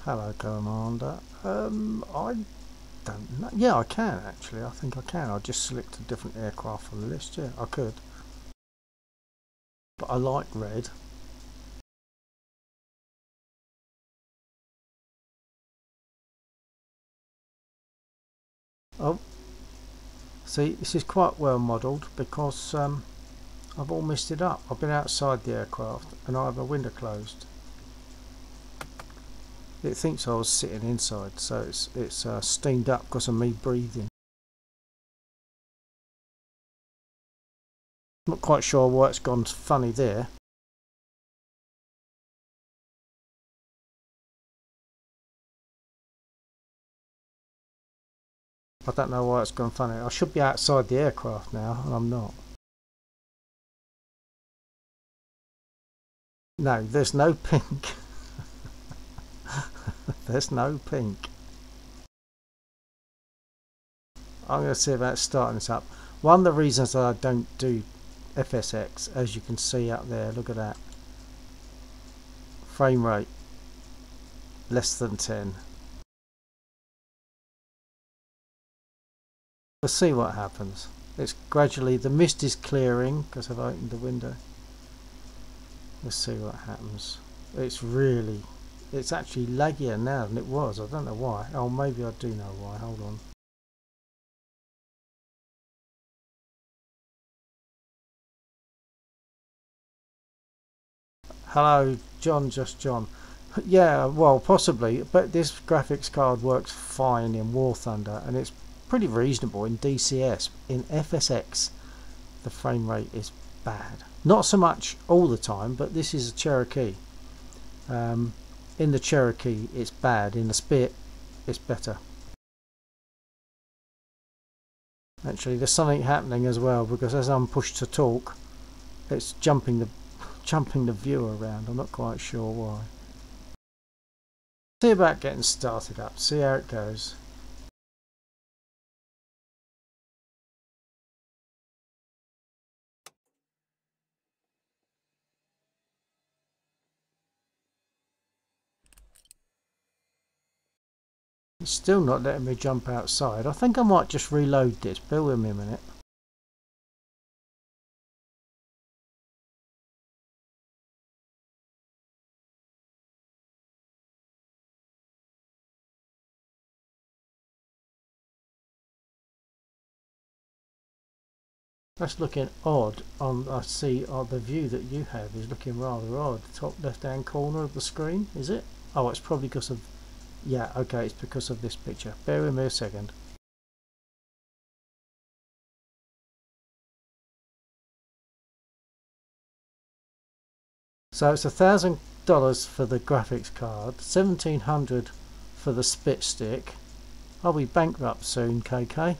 Hello, Commander. I don't know. Yeah, I can actually. I think I can. I'll just select a different aircraft from the list. Yeah, I could. But I like red. Oh, see, this is quite well modelled because I've all messed it up. I've been outside the aircraft and I have a window closed. It thinks I was sitting inside, so it's steamed up because of me breathing. Not quite sure why it's gone funny there. I don't know why it's gone funny. I should be outside the aircraft now, and I'm not. No, there's no pink. There's no pink. I'm going to see about starting this up. One of the reasons that I don't do FSX, as you can see up there, look at that. Frame rate, less than 10. Let's see what happens. It's gradually, the mist is clearing because I've opened the window. Let's see what happens. It's actually laggier now than it was. I don't know why. Oh, maybe I do know why. Hold on. Hello, John, just John. Yeah, well, possibly, but this graphics card works fine in War Thunder, and it's pretty reasonable in DCS. In FSX, the frame rate is bad. Not so much all the time, but this is a Cherokee. In the Cherokee, it's bad. In the Spit, it's better. Actually, there's something happening as well, because as I'm pushed to talk, it's jumping the viewer around. I'm not quite sure why. See about getting started up. See how it goes. It's still not letting me jump outside. I think I might just reload this. Bear with me a minute. That's looking odd. I see the view that you have is looking rather odd. Top left hand corner of the screen, is it? Oh, it's probably because of... Yeah, okay, it's because of this picture. Bear with me a second. So it's $1,000 for the graphics card, $1,700 for the spit stick. I'll be bankrupt soon, KK.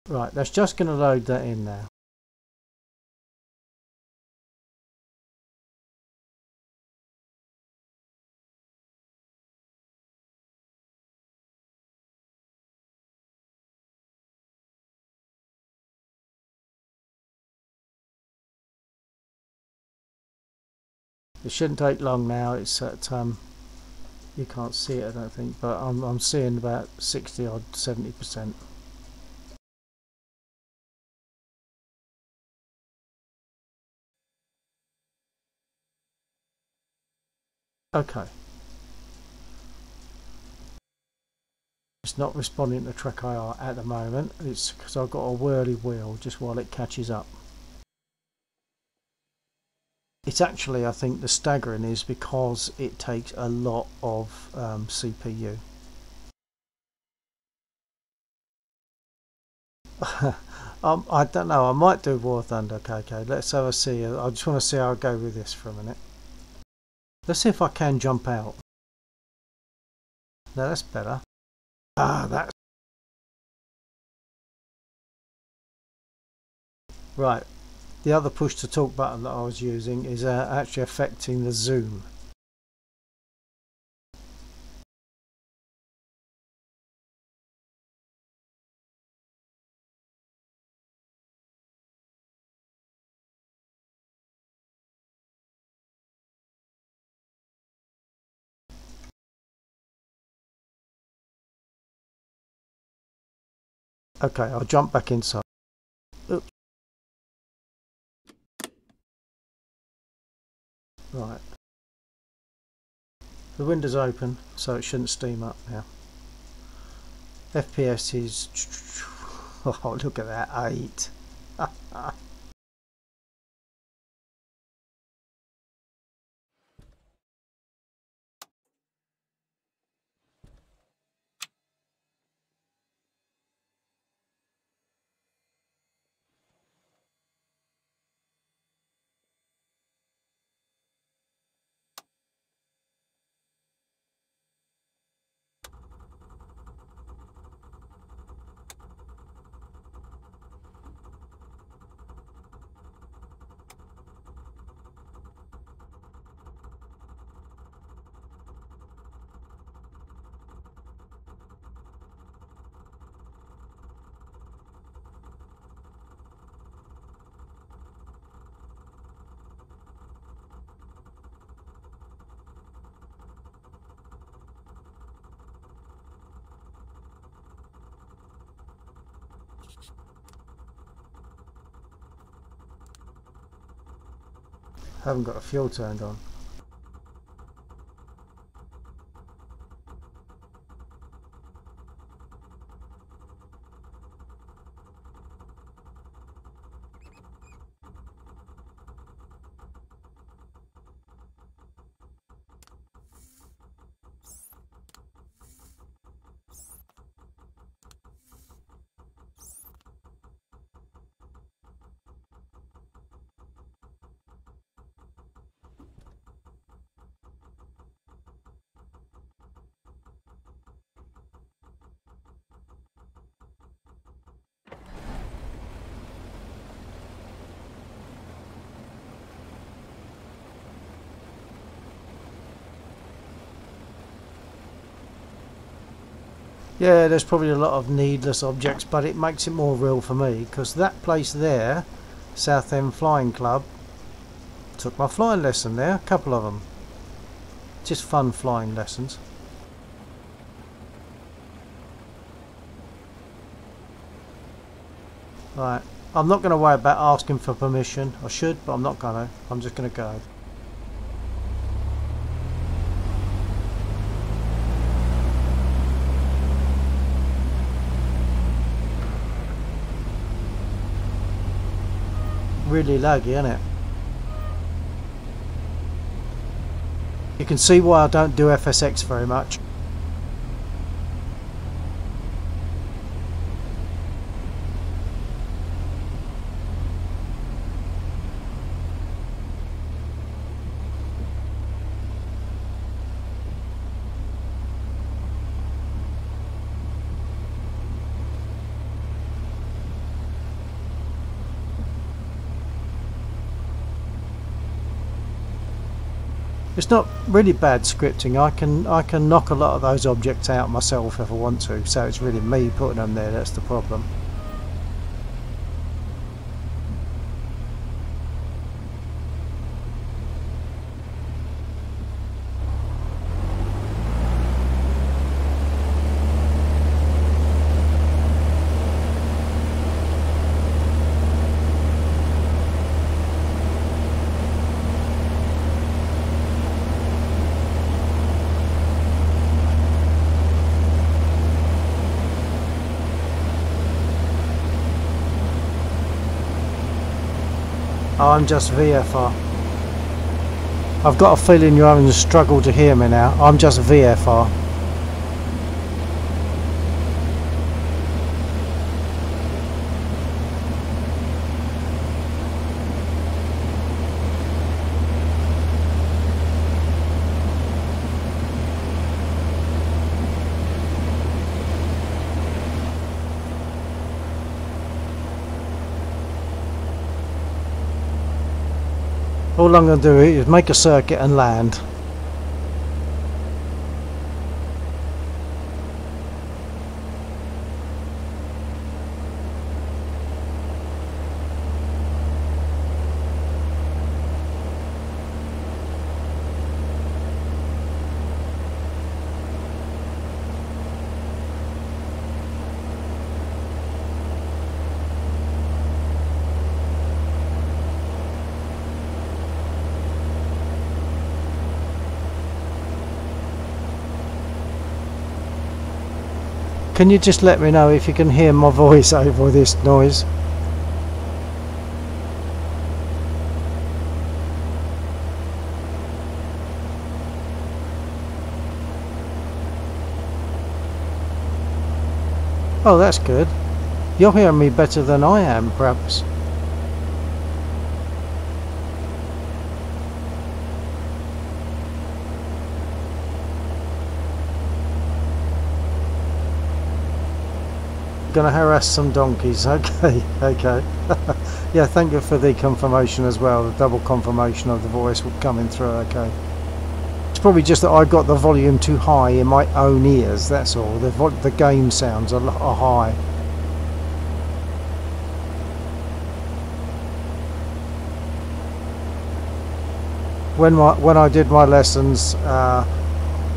Right, that's just going to load that in now. It shouldn't take long now. It's at you can't see it, I don't think, but I'm seeing about 60 odd 70%. Okay. It's not responding to track IR at the moment. It's because I've got a whirly wheel just while it catches up. It's actually, I think the staggering is because it takes a lot of CPU. I don't know, I might do War Thunder, KK. Let's have a see. I just want to see how I go with this for a minute. Let's see if I can jump out. No, that's better. Ah, that's... Right. The other push to talk button that I was using is actually affecting the zoom. Okay, I'll jump back inside. Oops. Right. The window's open, so it shouldn't steam up now. FPS is... Oh, look at that, 8. Haven't got a fuel turned on. Yeah, there's probably a lot of needless objects, but it makes it more real for me, because that place there, Southend Flying Club, took my flying lesson there, a couple of them. Just fun flying lessons. Right, I'm not going to worry about asking for permission. I should, but I'm not going to. I'm just going to go. Really laggy, isn't it? You can see why I don't do FSX very much. It's not really bad scripting. I can knock a lot of those objects out myself if I want to, so it's really me putting them there that's the problem. I'm just VFR. I've got a feeling you're having a struggle to hear me now. I'm just VFR. All I'm going to do is make a circuit and land. Can you just let me know if you can hear my voice over this noise? Oh, that's good. You're hearing me better than I am, perhaps. Gonna harass some donkeys. Okay, okay. Yeah, thank you for the confirmation as well, the double confirmation of the voice coming through. Okay, it's probably just that I got the volume too high in my own ears, that's all. The game sounds are high. When I did my lessons,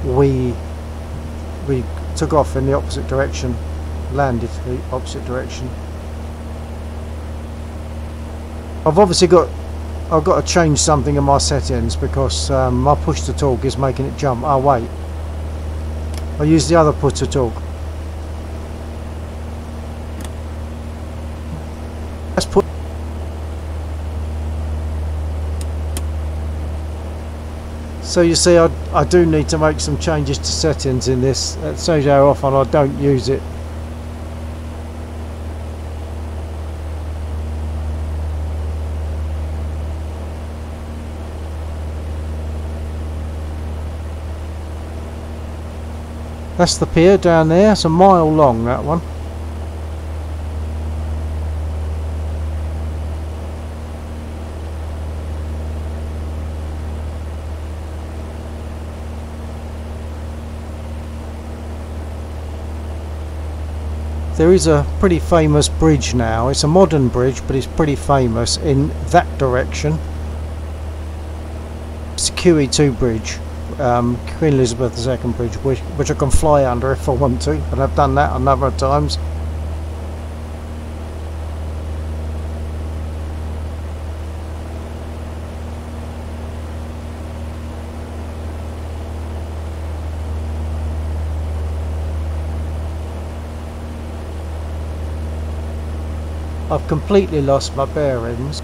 we took off in the opposite direction, landed the opposite direction. I've got to change something in my settings because my push to talk is making it jump. Oh wait, I use the other push to talk. Let's put. So you see, I do need to make some changes to settings in this. That shows you how often I don't use it. That's the pier down there. It's a mile long, that one. There is a pretty famous bridge now. It's a modern bridge, but it's pretty famous in that direction. It's the QE2 bridge. Queen Elizabeth II bridge, which I can fly under if I want to, and I've done that a number of times. I've completely lost my bearings.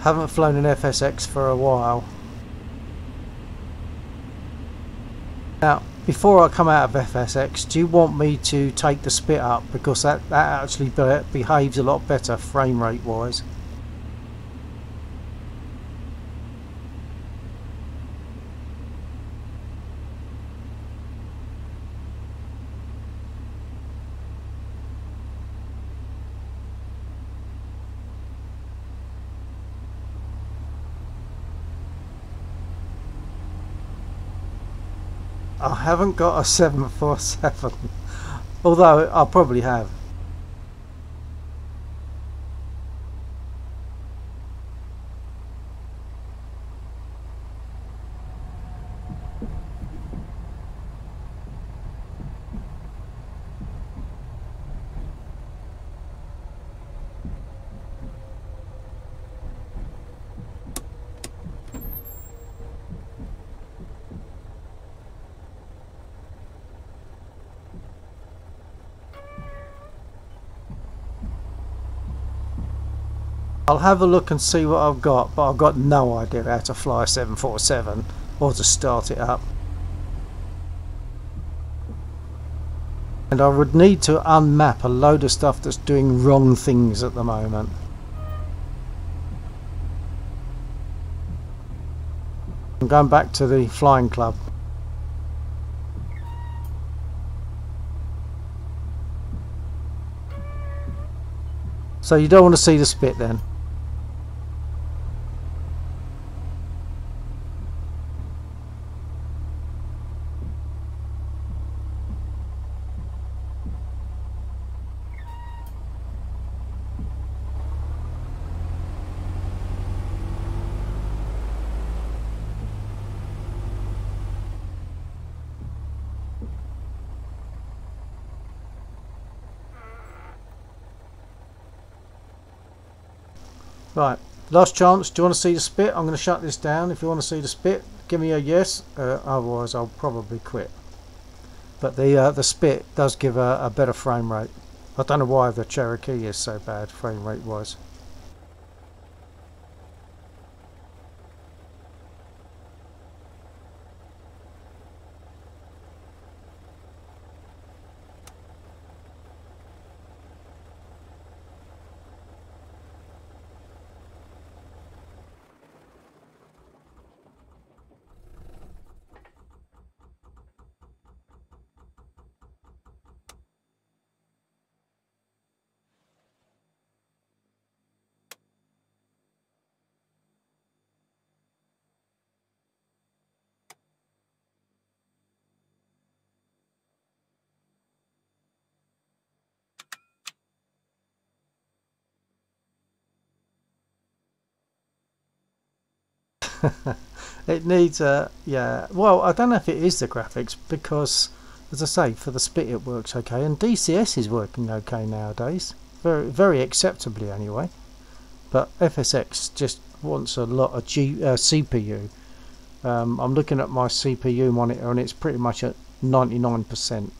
Haven't flown an FSX for a while. Now, before I come out of FSX, do you want me to take the spit up, because that actually behaves a lot better frame rate wise? I haven't got a 747, although I probably have. I'll have a look and see what I've got, but I've got no idea how to fly a 747 or to start it up. And I would need to unmap a load of stuff that's doing wrong things at the moment. I'm going back to the flying club. So you don't want to see the spit then? Right, last chance. Do you want to see the spit? I'm going to shut this down. If you want to see the spit, give me a yes. Otherwise, I'll probably quit. But the spit does give a better frame rate. I don't know why the Cherokee is so bad frame rate wise. It needs a yeah. Well, I don't know if it is the graphics because, as I say, for the spit it works okay, and DCS is working okay nowadays, very acceptably anyway. But FSX just wants a lot of CPU. I'm looking at my CPU monitor and it's pretty much at 99%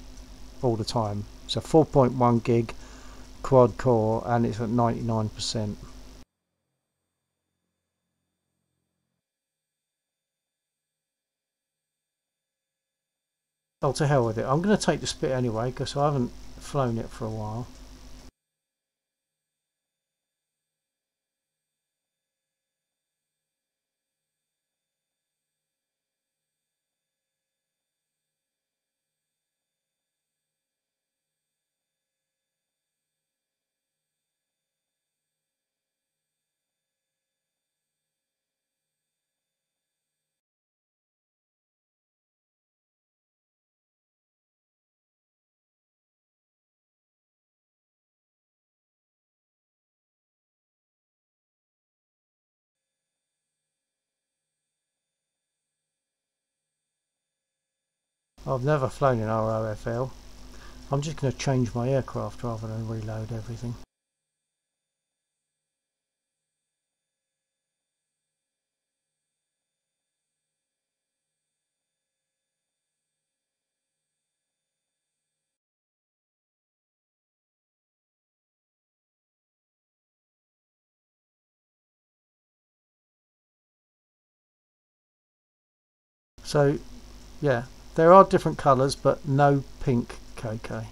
all the time. So 4.1 gig quad core and it's at 99%. Oh, to hell with it. I'm going to take the spit anyway because I haven't flown it for a while. I've never flown an ROFL. I'm just going to change my aircraft rather than reload everything. So yeah, there are different colours but no pink KK.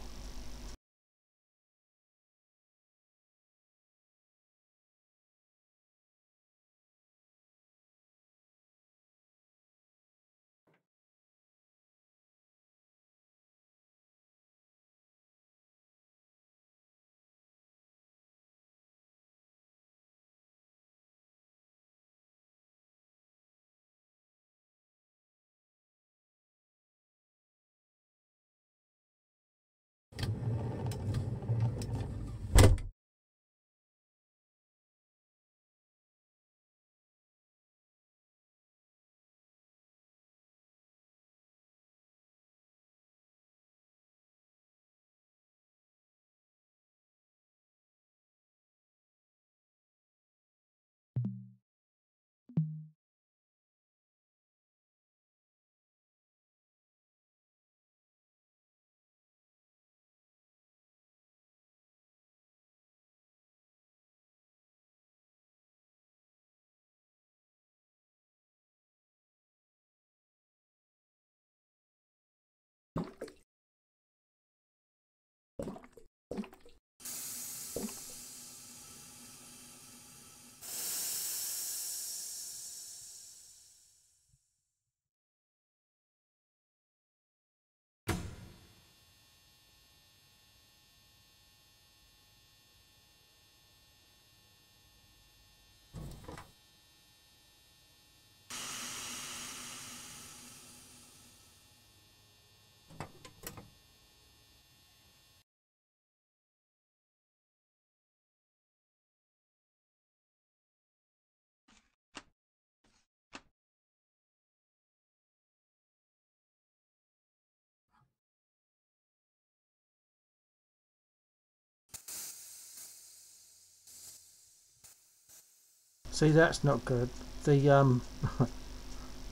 See, that's not good. The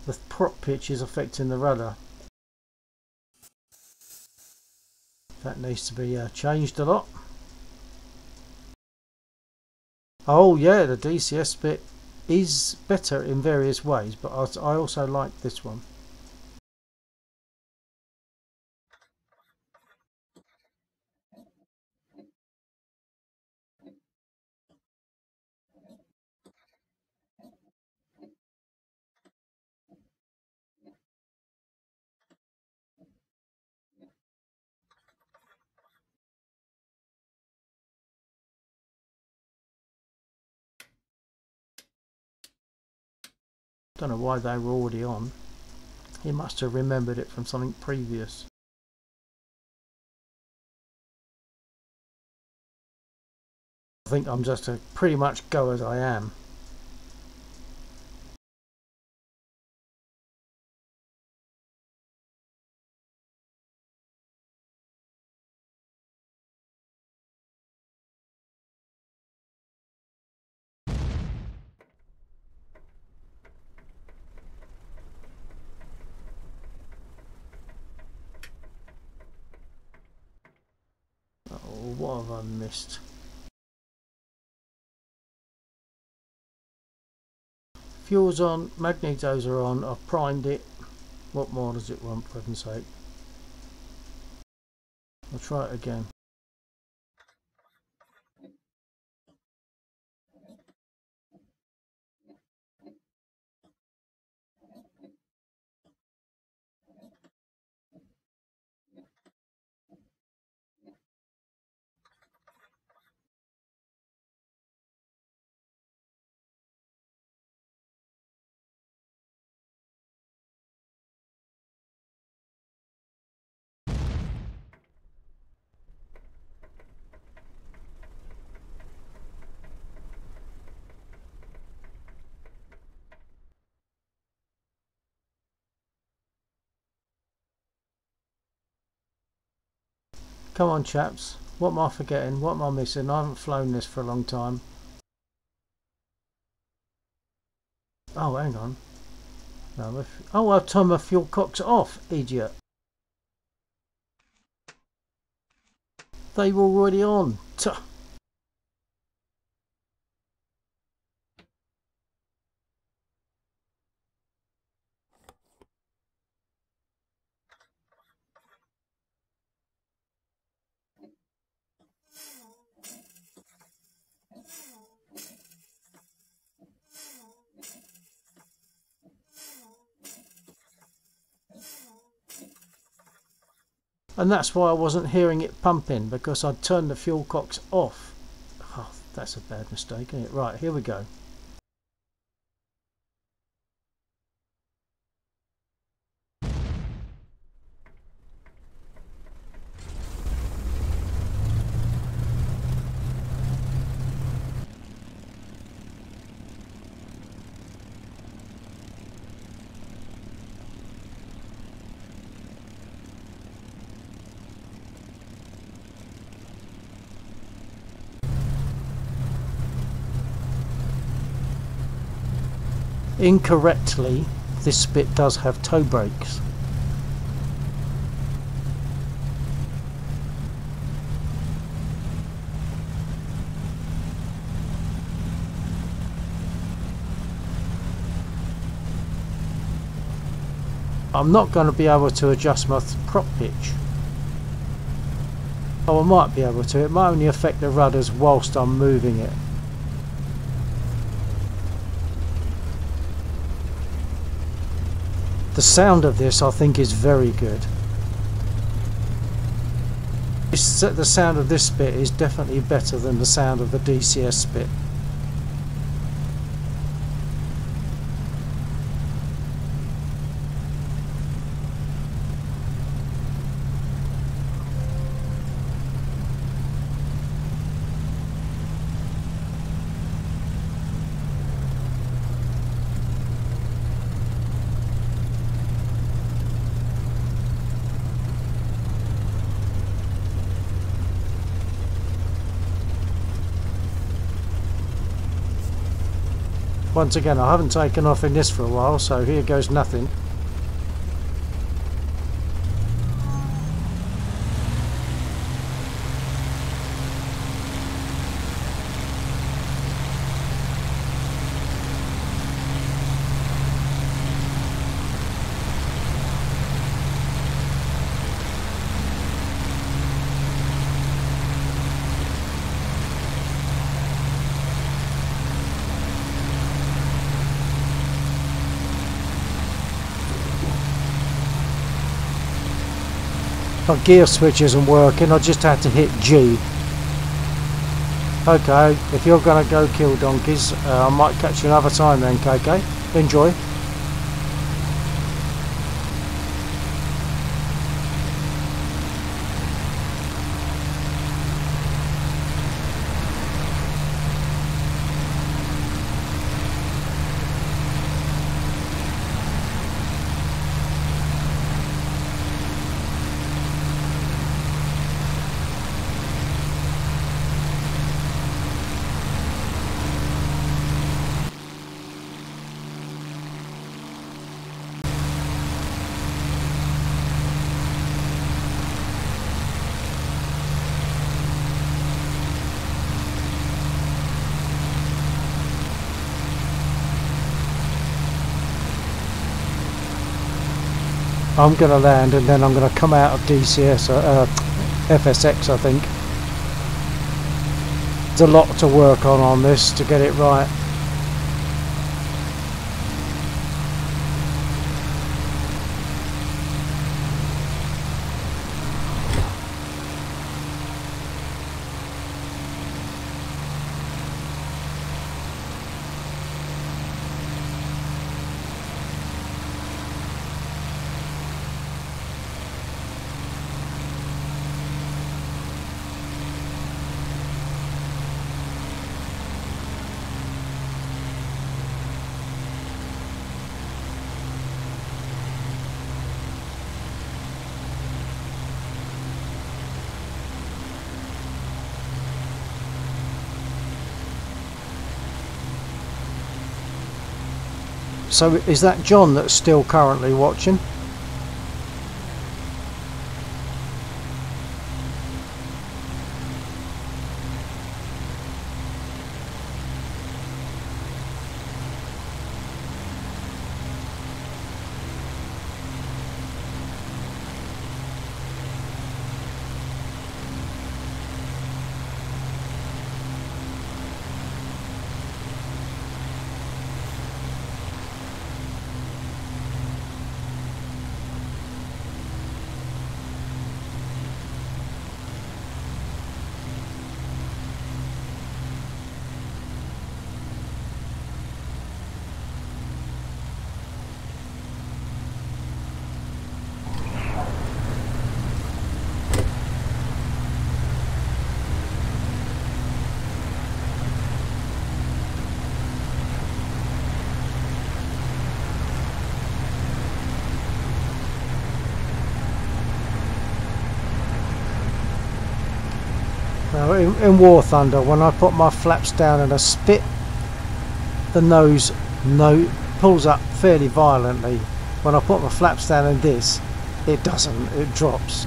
the prop pitch is affecting the rudder. That needs to be changed a lot. Oh yeah, the DCS bit is better in various ways, but I also like this one. Don't know why they were already on. He must have remembered it from something previous. I think I'm just to pretty much go as I am. Oh, what have I missed? Fuel's on, magnetos are on, I've primed it. What more does it want, for heaven's sake? I'll try it again. Come on chaps, what am I forgetting? What am I missing? I haven't flown this for a long time. Oh, hang on. No, oh, I've turned my fuel cocks off, idiot. They were already on. Tuh. And that's why I wasn't hearing it pumping, because I'd turned the fuel cocks off. Oh, that's a bad mistake, isn't it? Right, here we go. Incorrectly, this bit does have toe brakes. I'm not going to be able to adjust my prop pitch. Oh, I might be able to. It might only affect the rudders whilst I'm moving it. The sound of this, I think, is very good. The sound of this bit is definitely better than the sound of the DCS bit. Once again, I haven't taken off in this for a while, so here goes nothing. My gear switch isn't working, I just had to hit G. Okay, if you're going to go kill donkeys, I might catch you another time then, KK. Enjoy. I'm going to land and then I'm going to come out of DCS, FSX I think. There's a lot to work on this to get it right. So is that John that's still currently watching? Now in War Thunder, when I put my flaps down and I spit, the nose pulls up fairly violently. When I put my flaps down in this, it doesn't, it drops.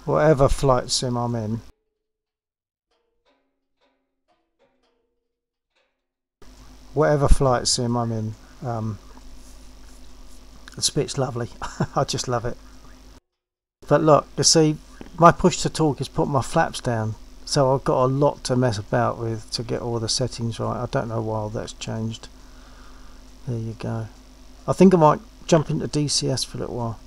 whatever flight sim I'm in. Whatever flight sim I'm in, the spit's lovely. I just love it. But look, you see, my push to talk is put my flaps down, so I've got a lot to mess about with to get all the settings right. I don't know why that's changed. There you go. I think I might jump into DCS for a little while.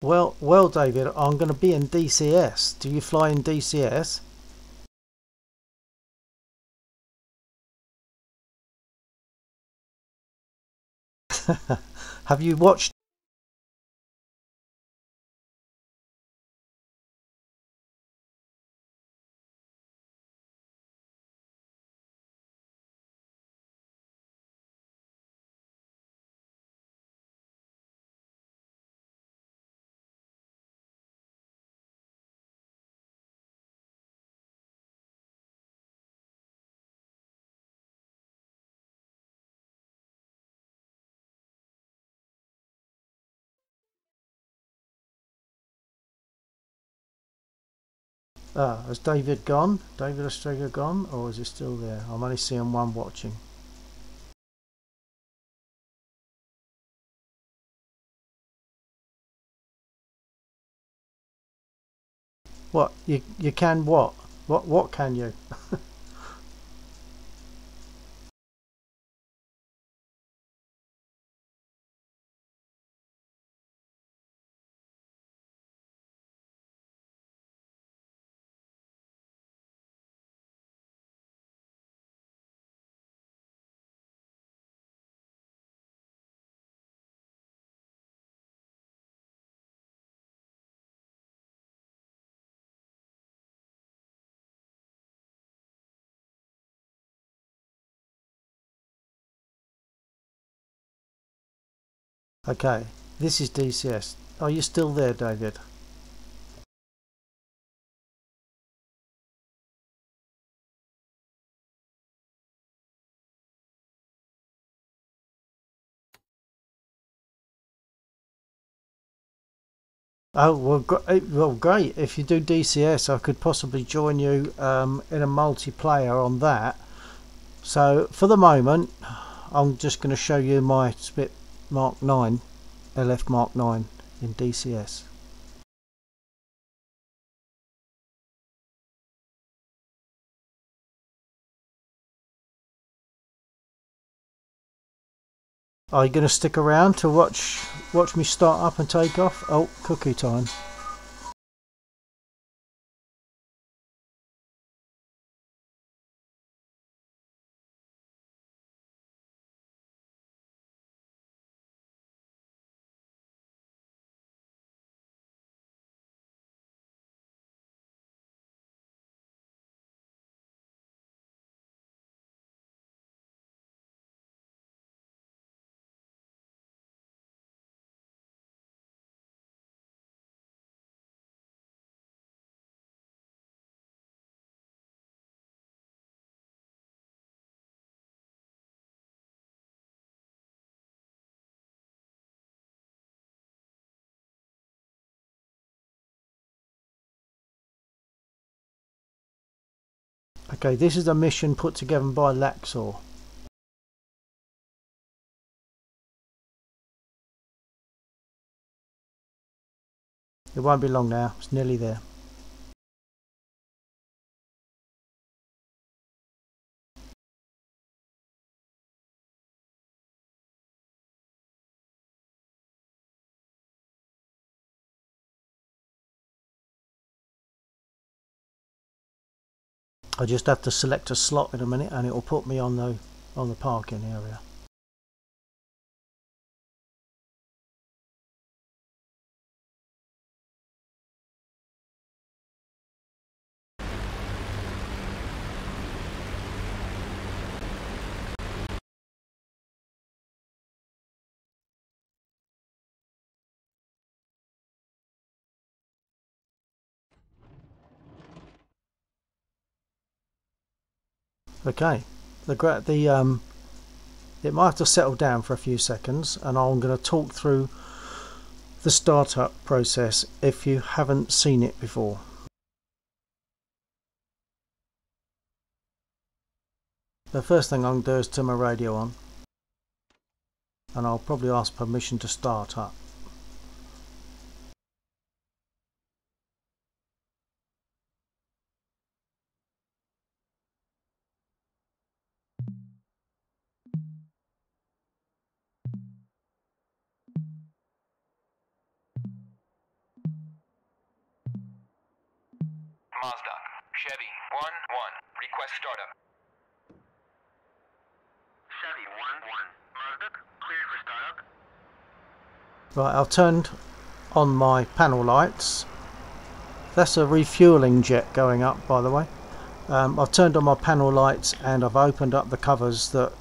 Well, David, I'm going to be in DCS. Do you fly in DCS? Have you watched? Has David gone? David Australia gone, or is he still there? I'm only seeing one watching. What you can what? What can you? Okay, this is DCS. Are you still there, David? Oh well, great. If you do DCS, I could possibly join you in a multiplayer on that. So for the moment, I'm just going to show you my Spit Mark 9, LF Mark 9 in DCS. Are you going to stick around to watch me start up and take off? Oh, cookie time. Okay, this is a mission put together by Laxor. It won't be long now, it's nearly there. I just have to select a slot in a minute and it will put me on the parking area. Okay, it might have to settle down for a few seconds, and I'm going to talk through the startup process if you haven't seen it before. The first thing I'm going to do is turn my radio on, and I'll probably ask permission to start up. Mazda, Chevy 1-1, request startup. Chevy 1-1, Mazda, cleared for startup. Right, I've turned on my panel lights. That's a refueling jet going up, by the way. I've turned on my panel lights and I've opened up the covers that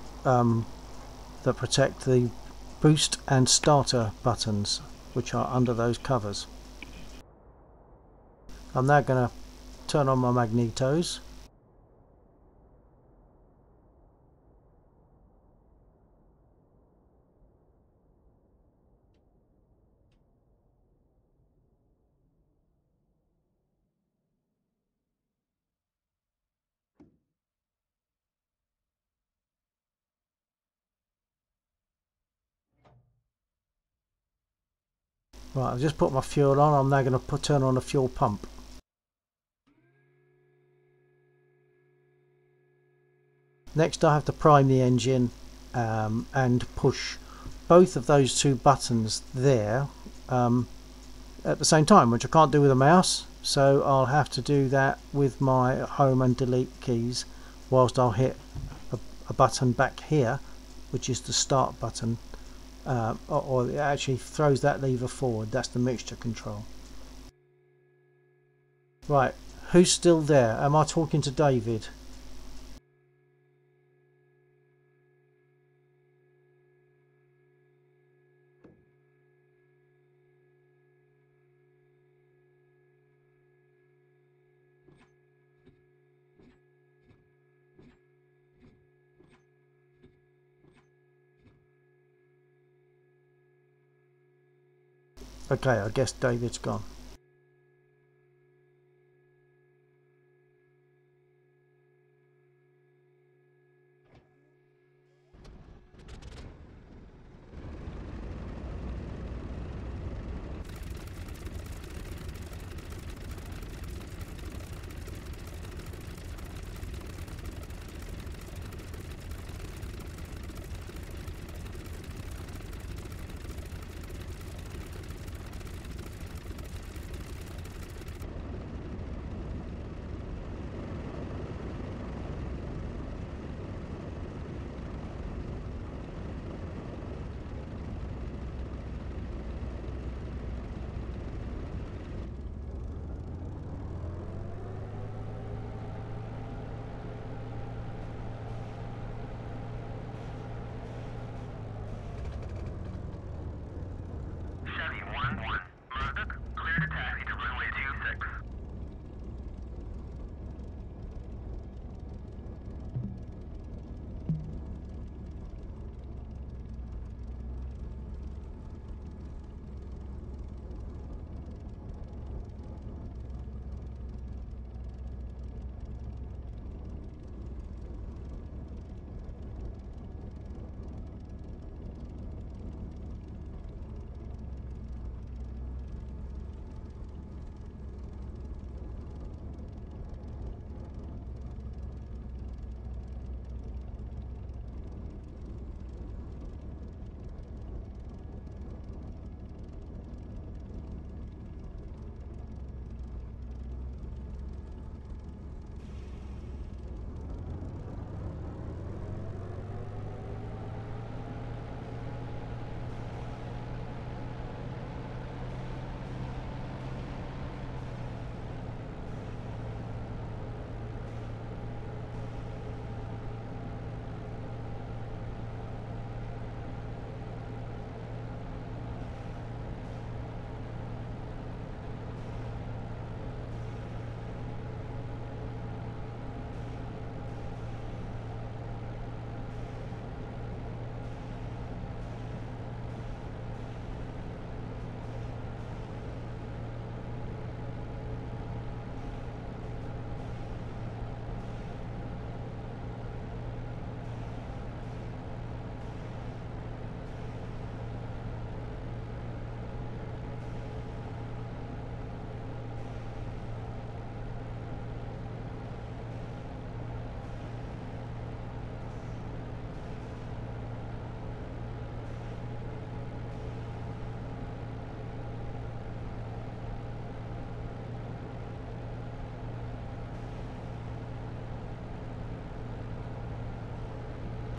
protect the boost and starter buttons, which are under those covers. I'm now going to turn on my magnetos. Right, I've just put my fuel on. I'm now going to turn on the fuel pump. Next I have to prime the engine and push both of those two buttons there at the same time, which I can't do with a mouse, so I'll have to do that with my home and delete keys, whilst I'll hit a button back here, which is the start button, or it actually throws that lever forward. That's the mixture control. Right, who's still there? Am I talking to David? Okay, I guess David's gone.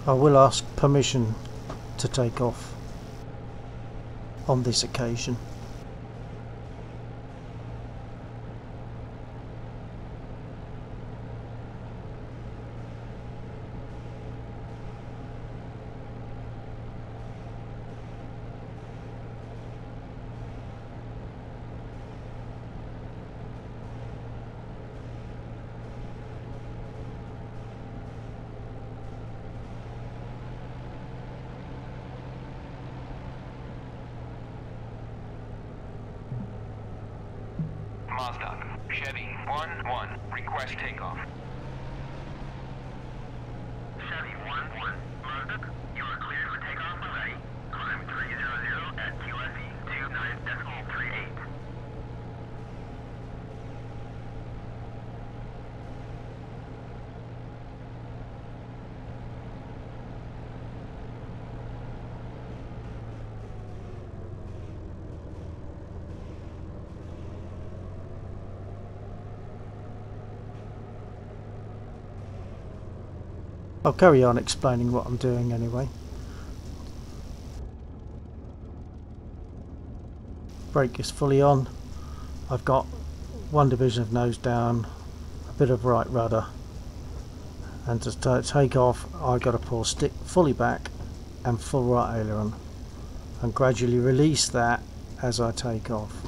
I will ask permission to take off on this occasion. Mazda, Chevy 1-1, request takeoff. Chevy 1-1, Mazda, you are cleared for takeoff when ready. Climb 300 at QFE 29.38. I'll carry on explaining what I'm doing anyway. Brake is fully on. I've got one division of nose down, a bit of right rudder, and to take off I've got to pull stick fully back and full right aileron and gradually release that as I take off.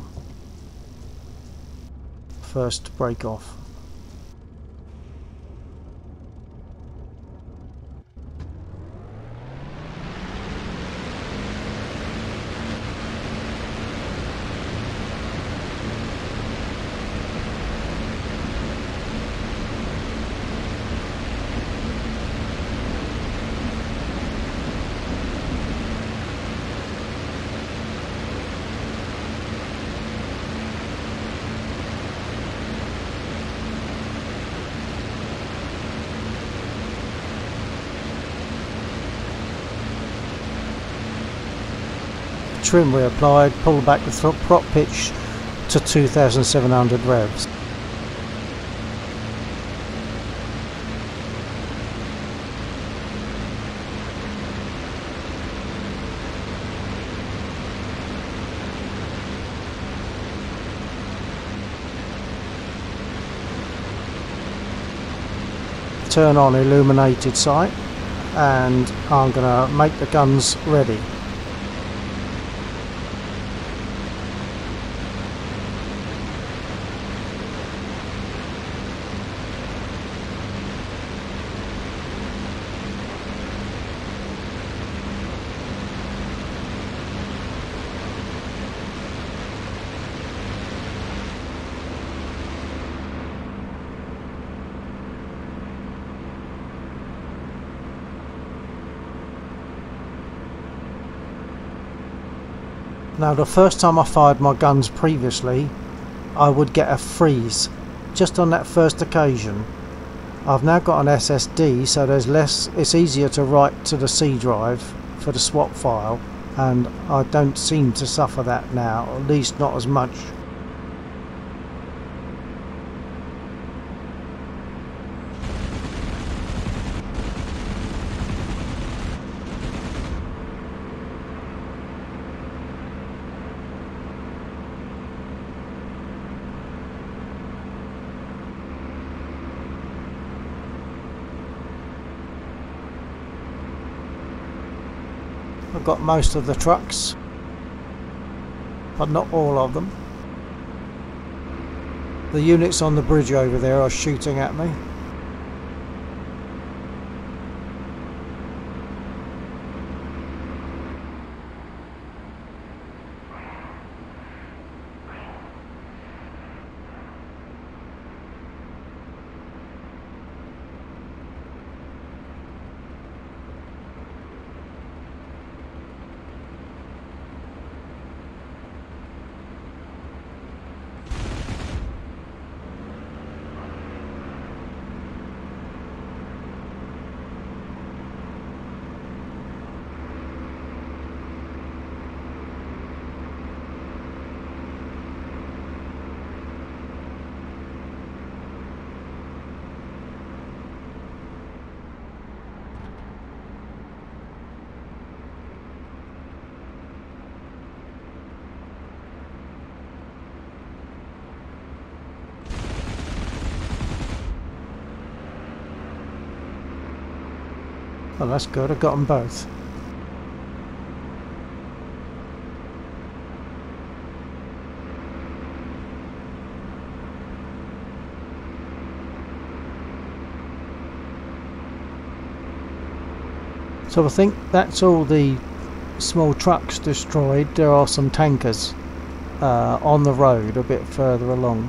First brake off. Trim reapplied, pull back the prop pitch to 2700 revs. Turn on illuminated sight and I'm going to make the guns ready. Now the first time I fired my guns previously I would get a freeze just on that first occasion. I've now got an SSD so there's less, it's easier to write to the C drive for the swap file and I don't seem to suffer that now, at least not as much. I've got most of the trucks, but not all of them. The units on the bridge over there are shooting at me. Oh, that's good. I got them both. So I think that's all the small trucks destroyed. There are some tankers on the road a bit further along,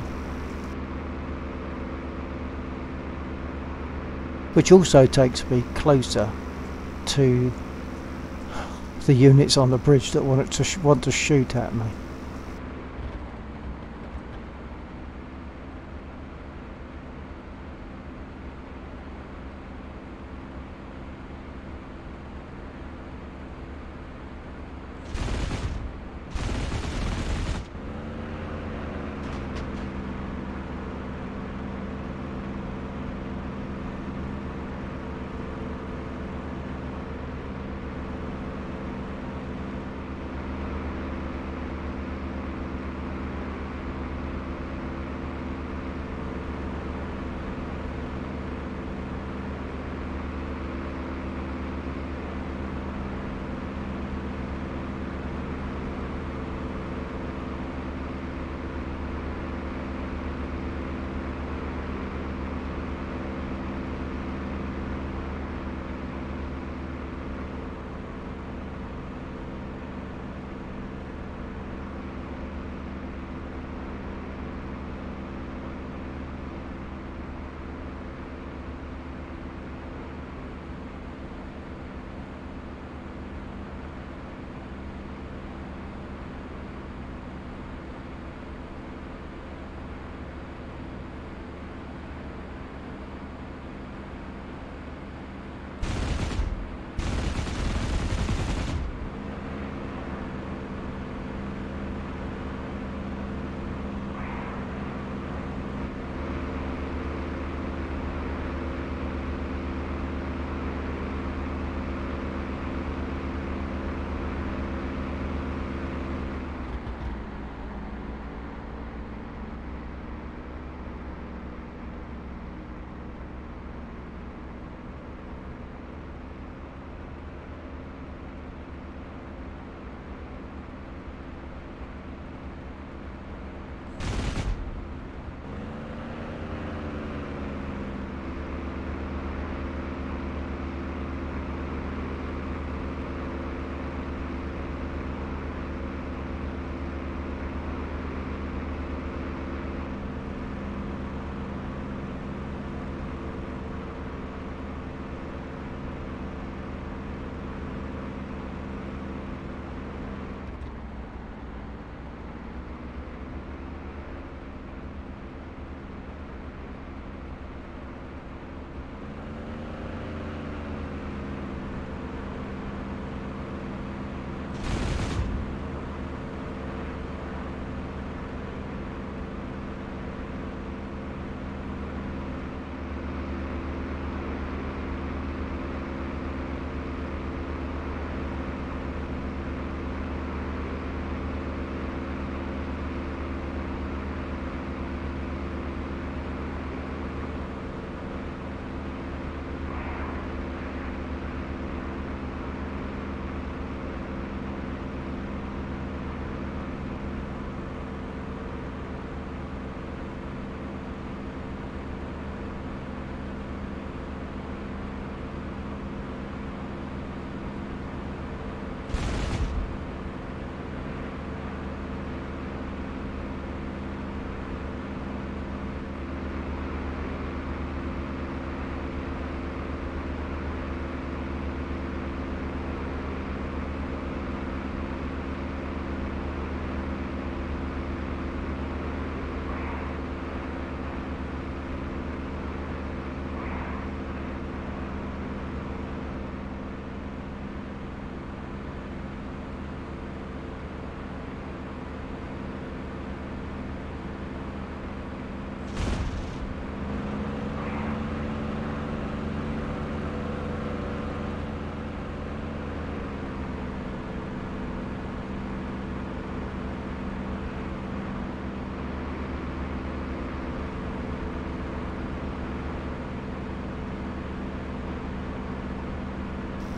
which also takes me closer to the units on the bridge that want to shoot at me.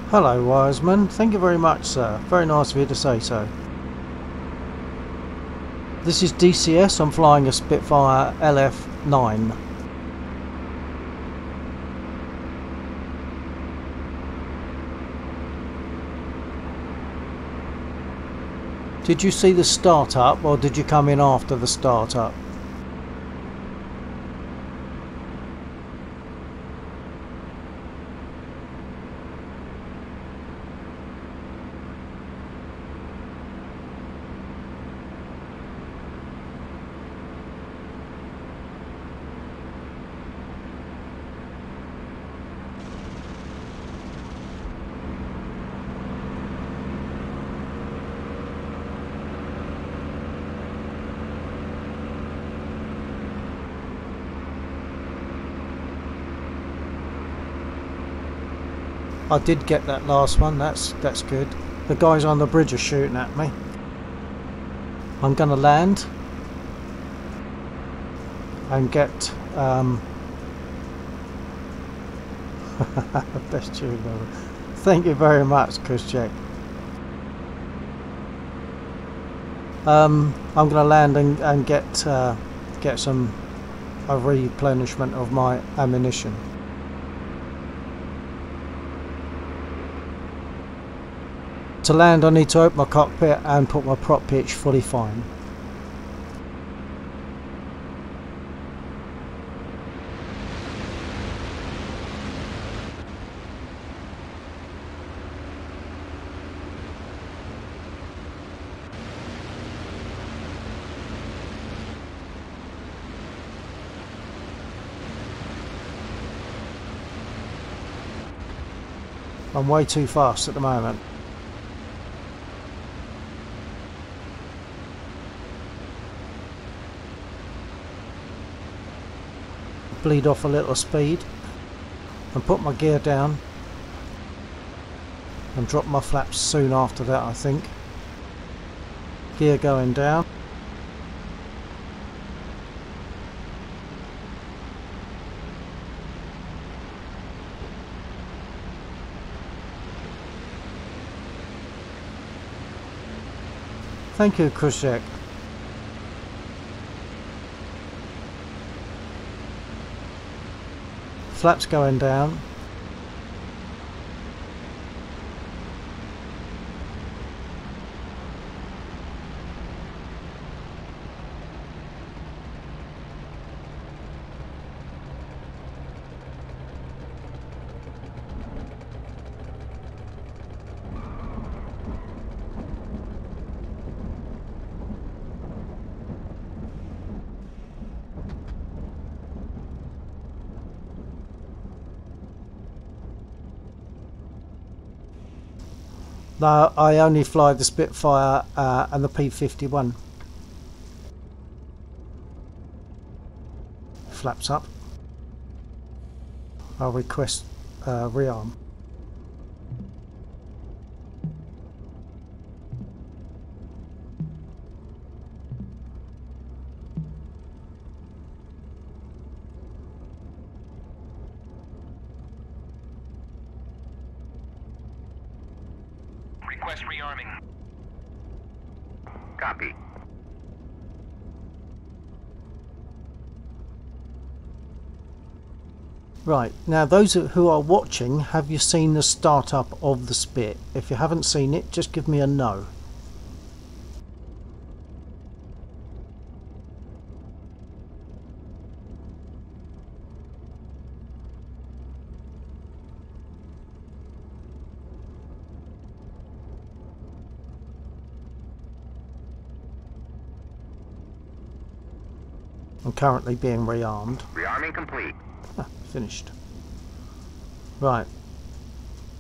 Hello, Wiseman. Thank you very much, sir. Very nice of you to say so. This is DCS. I'm flying a Spitfire LF9. Did you see the start-up, or did you come in after the start-up? I did get that last one. That's good. The guys on the bridge are shooting at me. I'm gonna land and get best tune ever. Thank you very much, Kuschek. I'm gonna land and get some a replenishment of my ammunition. To land, I need to open my cockpit and put my prop pitch fully fine. I'm way too fast at the moment. Bleed off a little speed and put my gear down and drop my flaps soon after that, I think. Gear going down. Thank you, Kuschek. Flaps going down. No, I only fly the Spitfire and the P-51. Flaps up. I'll request rearm. Request rearming. Copy. Right, now those who are watching, have you seen the startup of the Spit? If you haven't seen it, just give me a no. I'm currently being rearmed. Rearming complete. Finished. Right.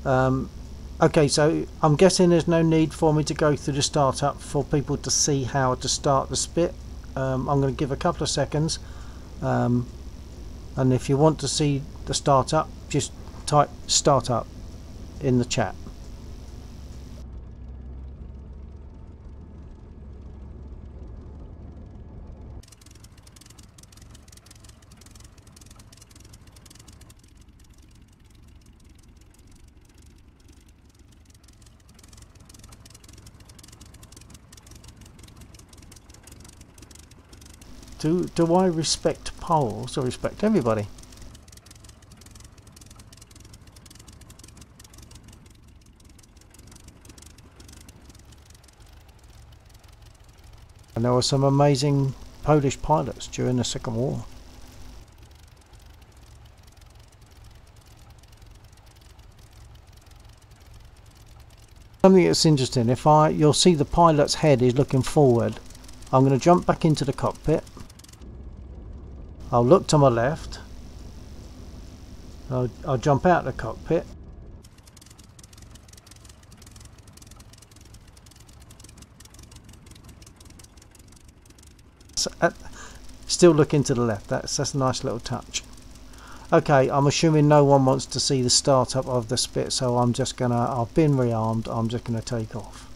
Okay, so I'm guessing there's no need for me to go through the startup for people to see how to start the Spit. I'm going to give a couple of seconds, and if you want to see the startup, just type startup in the chat. Do I respect Poles or respect everybody? And there were some amazing Polish pilots during the Second War. Something that's interesting, you'll see the pilot's head is looking forward. I'm going to jump back into the cockpit. I'll look to my left. I'll jump out the cockpit. Still looking to the left. That's a nice little touch. Okay, I'm assuming no one wants to see the startup of the Spit, so I've been rearmed, I'm just gonna take off.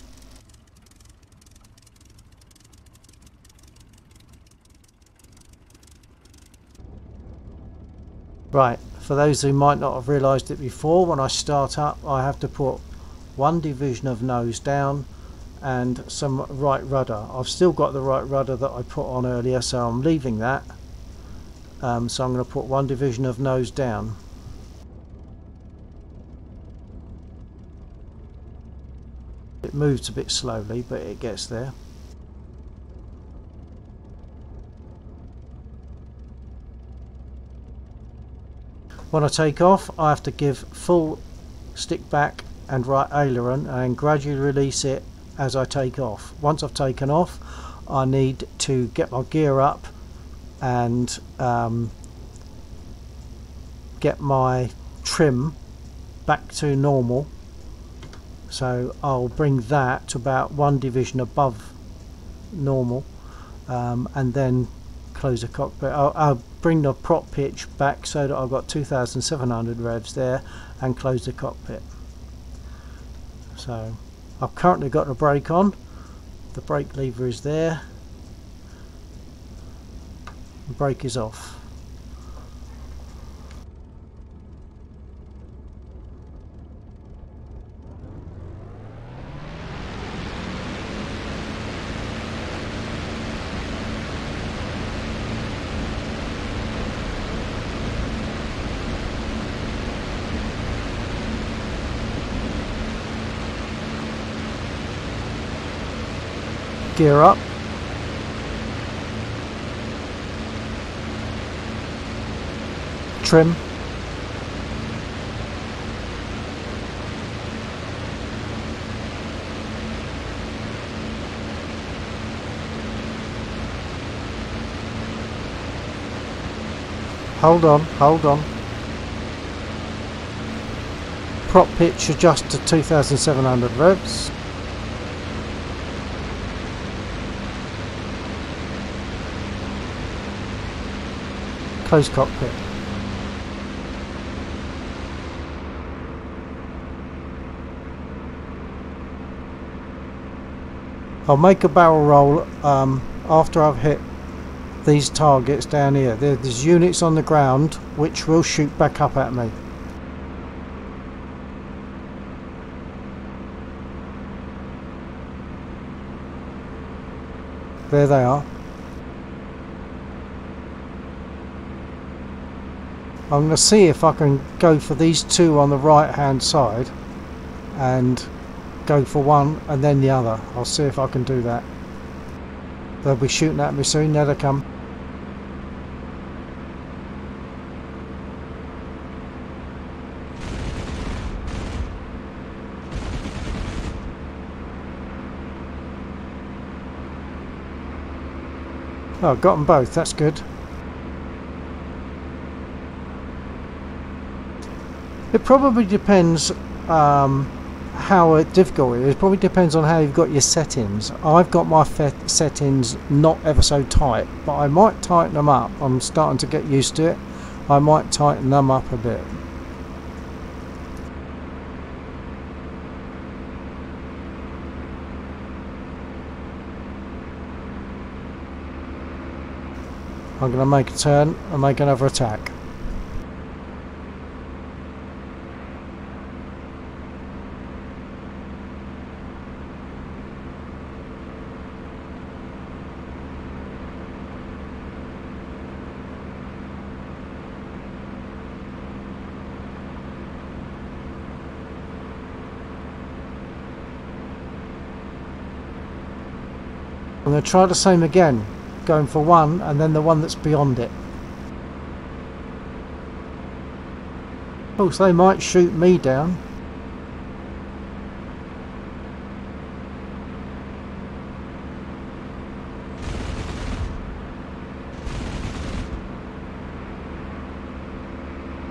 Right, for those who might not have realised it before, when I start up I have to put one division of nose down and some right rudder. I've still got the right rudder that I put on earlier, so I'm leaving that. So I'm going to put one division of nose down. It moves a bit slowly, but it gets there. When I take off, I have to give full stick back and right aileron and gradually release it as I take off. Once I've taken off, I need to get my gear up and get my trim back to normal, so I'll bring that to about one division above normal, and then close the cockpit. I'll bring the prop pitch back so that I've got 2,700 revs there and close the cockpit. So I've currently got the brake on, the brake lever is there, the brake is off. Gear up. Trim. Hold on, hold on. Prop pitch adjust to 2,700 revs. Close cockpit. I'll make a barrel roll after I've hit these targets down here. There's units on the ground which will shoot back up at me. There they are. I'm going to see if I can go for these two on the right hand side and go for one and then the other. I'll see if I can do that. They'll be shooting at me soon. There they come. Oh, I've got them both. That's good. It probably depends how difficult it is. It probably depends on how you've got your settings. I've got my settings not ever so tight, but I might tighten them up. I'm starting to get used to it. I might tighten them up a bit. I'm going to make a turn and make another attack. I'm going to try the same again, going for one and then the one that's beyond it. Of course, they might shoot me down.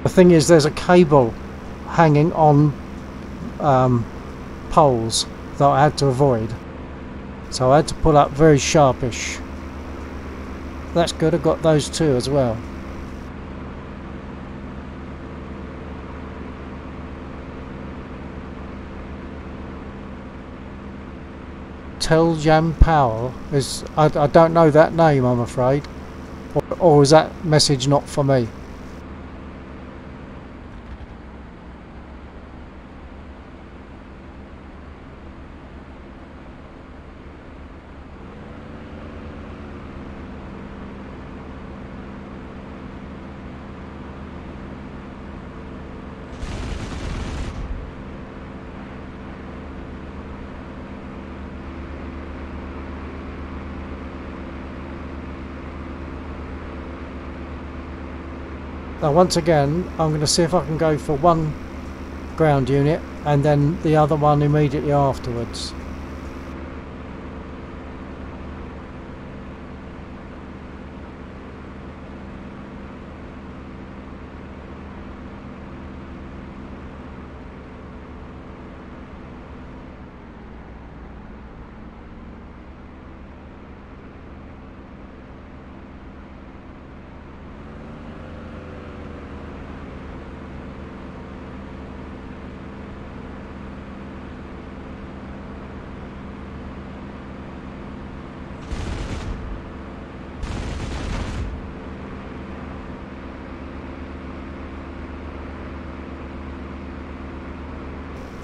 The thing is, there's a cable hanging on poles that I had to avoid, so I had to pull up very sharpish. That's good, I got those two as well. Tell Jan Powell is, I don't know that name, I'm afraid, or is that message not for me? Now once again, I'm going to see if I can go for one ground unit and then the other one immediately afterwards.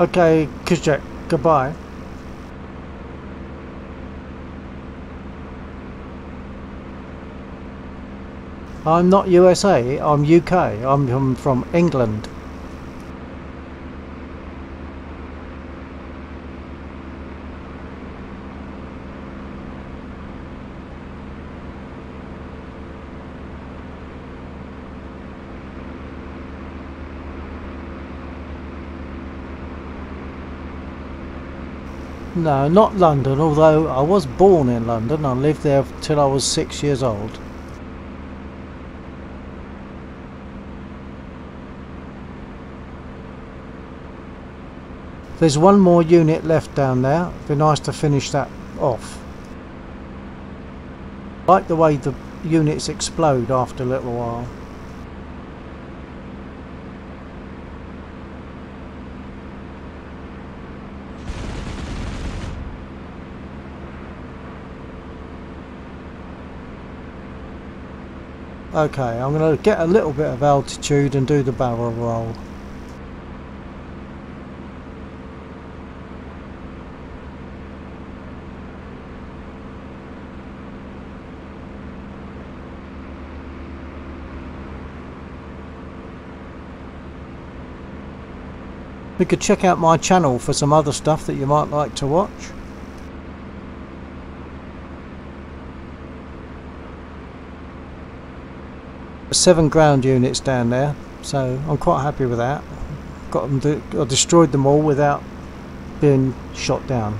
Okay, Kuzak, goodbye. I'm not USA, I'm UK. I'm from England. No, not London, although I was born in London. I lived there till I was 6 years old. There's one more unit left down there. It'd be nice to finish that off. I like the way the units explode after a little while. Okay, I'm going to get a little bit of altitude and do the barrel roll. You could check out my channel for some other stuff that you might like to watch. 7 ground units down there, so I'm quite happy with that. Got them I destroyed them all without being shot down.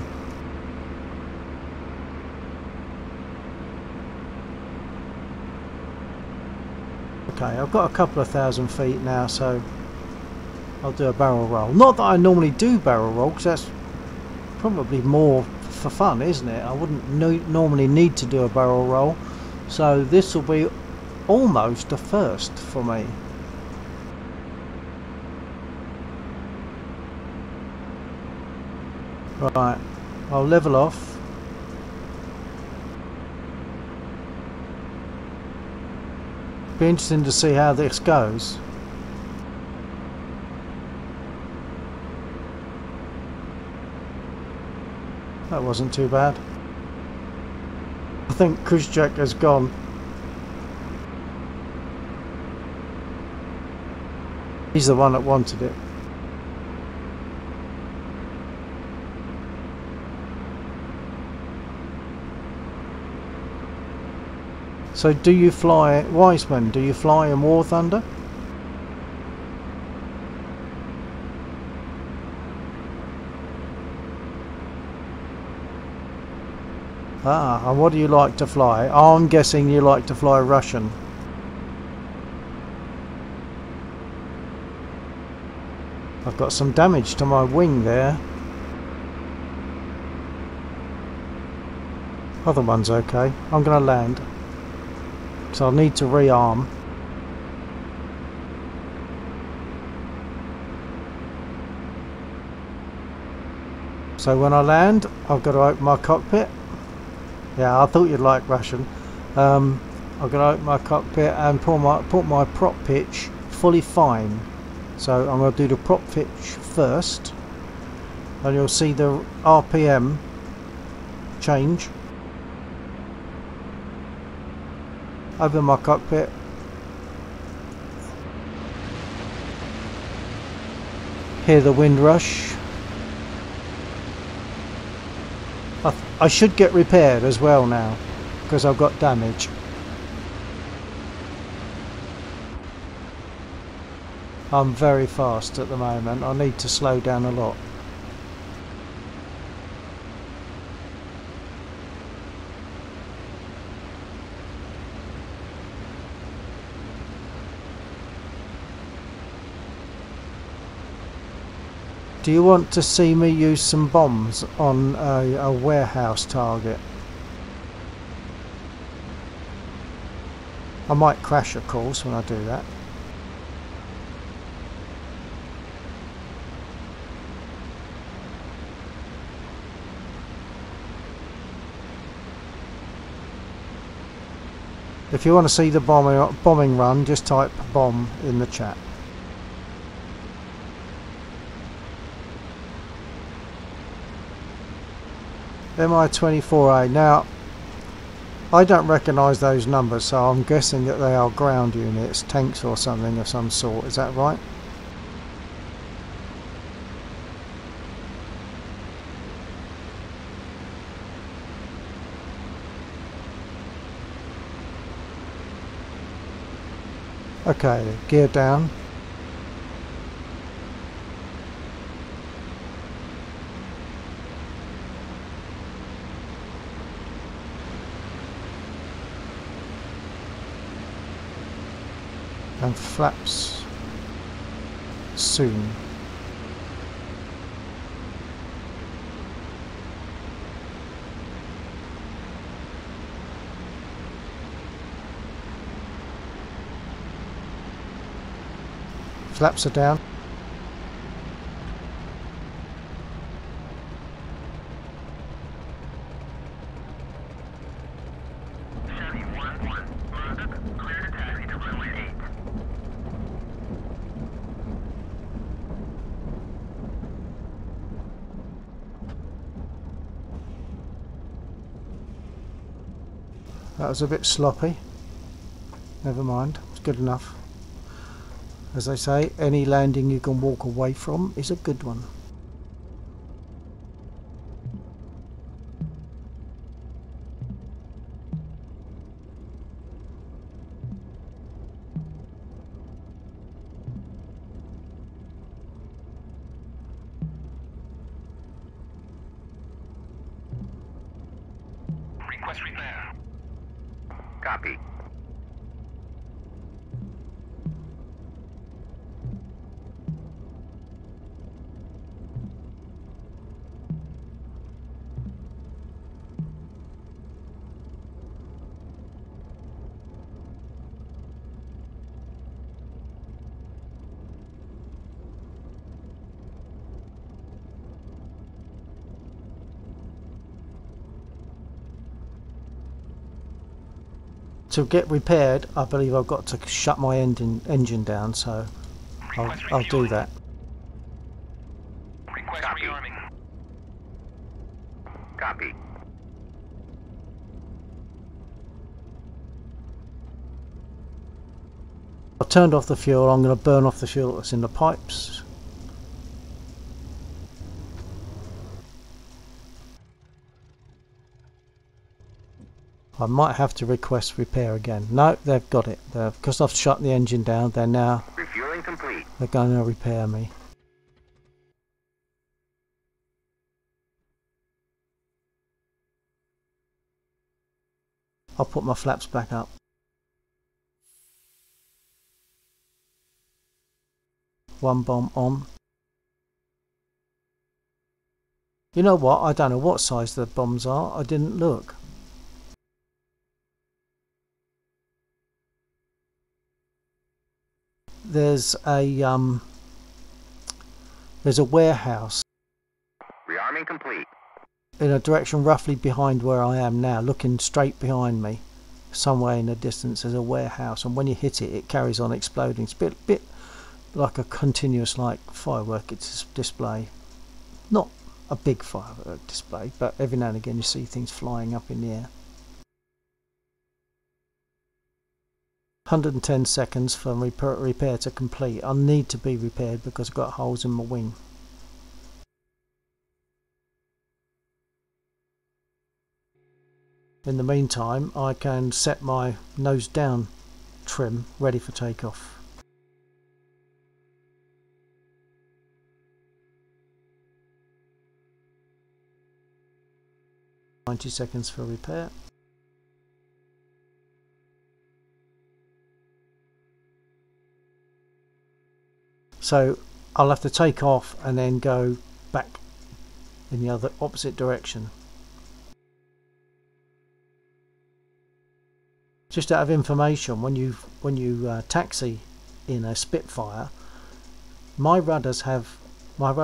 Okay, I've got a couple of thousand feet now, so I'll do a barrel roll. Not that I normally do barrel roll, because that's probably more for fun, isn't it? I wouldn't normally need to do a barrel roll, so this will be almost a first for me. Right, I'll level off. Be interesting to see how this goes. That wasn't too bad. I think Khrushchev has gone. He's the one that wanted it. So do you fly, Wiseman, do you fly in War Thunder? Ah, and what do you like to fly? Oh, I'm guessing you like to fly Russian. I've got some damage to my wing there. Other one's okay. I'm going to land. So I'll need to rearm. So when I land, I've got to open my cockpit. Yeah, I thought you'd like Russian. I've got to open my cockpit and put my prop pitch fully fine. So I'm going to do the prop pitch first, and you'll see the RPM change. Open my cockpit. Hear the wind rush. I should get repaired as well now, because I've got damage. I'm very fast at the moment. I need to slow down a lot. Do you want to see me use some bombs on a warehouse target? I might crash, of course, when I do that. If you want to see the bombing run, just type bomb in the chat. Mi-24A. Now, I don't recognise those numbers, so I'm guessing that they are ground units, tanks or something of some sort. Is that right? Okay, gear down. And flaps soon. Flaps are down. That was a bit sloppy. Never mind, it's good enough. As they say, any landing you can walk away from is a good one. Request repair. Copy. To get repaired, I believe I've got to shut my engine down, so I'll do that. Request rearming. Copy. I've turned off the fuel. I'm going to burn off the fuel that's in the pipes. I might have to request repair again. No, they've got it. Because I've shut the engine down, they're now... Refueling complete. They're going to repair me. I'll put my flaps back up. One bomb on. You know what? I don't know what size the bombs are. I didn't look. There's a warehouse Rearming complete. in a direction roughly behind where I am now, looking straight behind me. Somewhere in the distance there's a warehouse, and when you hit it, it carries on exploding. It's a bit like a continuous firework display. Not a big firework display, but every now and again you see things flying up in the air. 110 seconds for repair to complete. I need to be repaired because I've got holes in my wing. In the meantime, I can set my nose down trim ready for takeoff. "90 seconds for repair." So I'll have to take off and then go back in the other opposite direction. Just out of information, when you taxi in a Spitfire, my rudder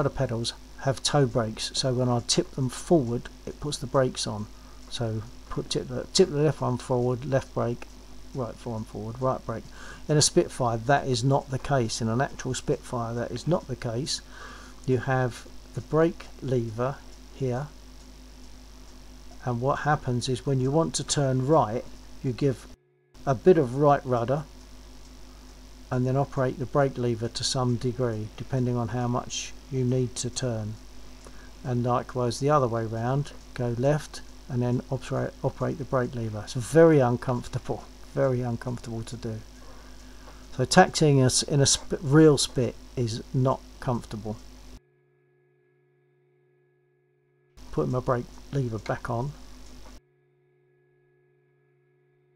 pedals have toe brakes, so when I tip them forward it puts the brakes on. So tip the left one forward, left brake, right one forward, right brake. In a Spitfire that is not the case. In an actual Spitfire that is not the case. You have the brake lever here, and what happens is when you want to turn right, you give a bit of right rudder and then operate the brake lever to some degree depending on how much you need to turn, and likewise the other way round, go left and then operate the brake lever. It's very uncomfortable to do. So taxiing us in a real Spit is not comfortable. Putting my brake lever back on.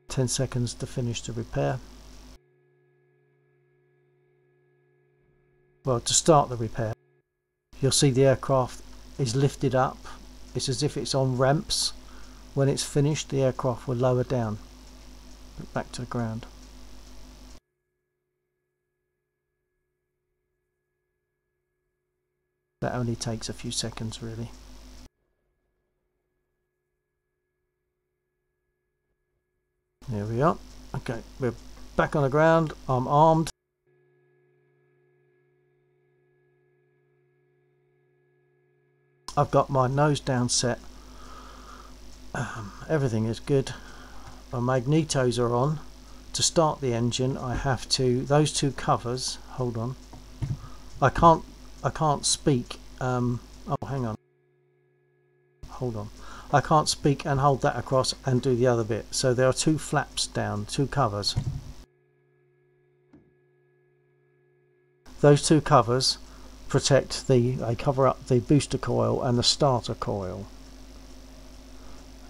10 seconds to finish the repair. Well, to start the repair, you'll see the aircraft is lifted up. It's as if it's on ramps. When it's finished, the aircraft will lower down back to the ground. That only takes a few seconds really. There we are. Okay, we're back on the ground. I'm armed. I've got my nose down set. Everything is good. My magnetos are on. To start the engine, I have to, those two covers, hold on. I can't speak. Oh, hang on. Hold on. I can't speak and hold that across and do the other bit. So there are two flaps down, two covers. Those two covers protect they cover up the booster coil and the starter coil.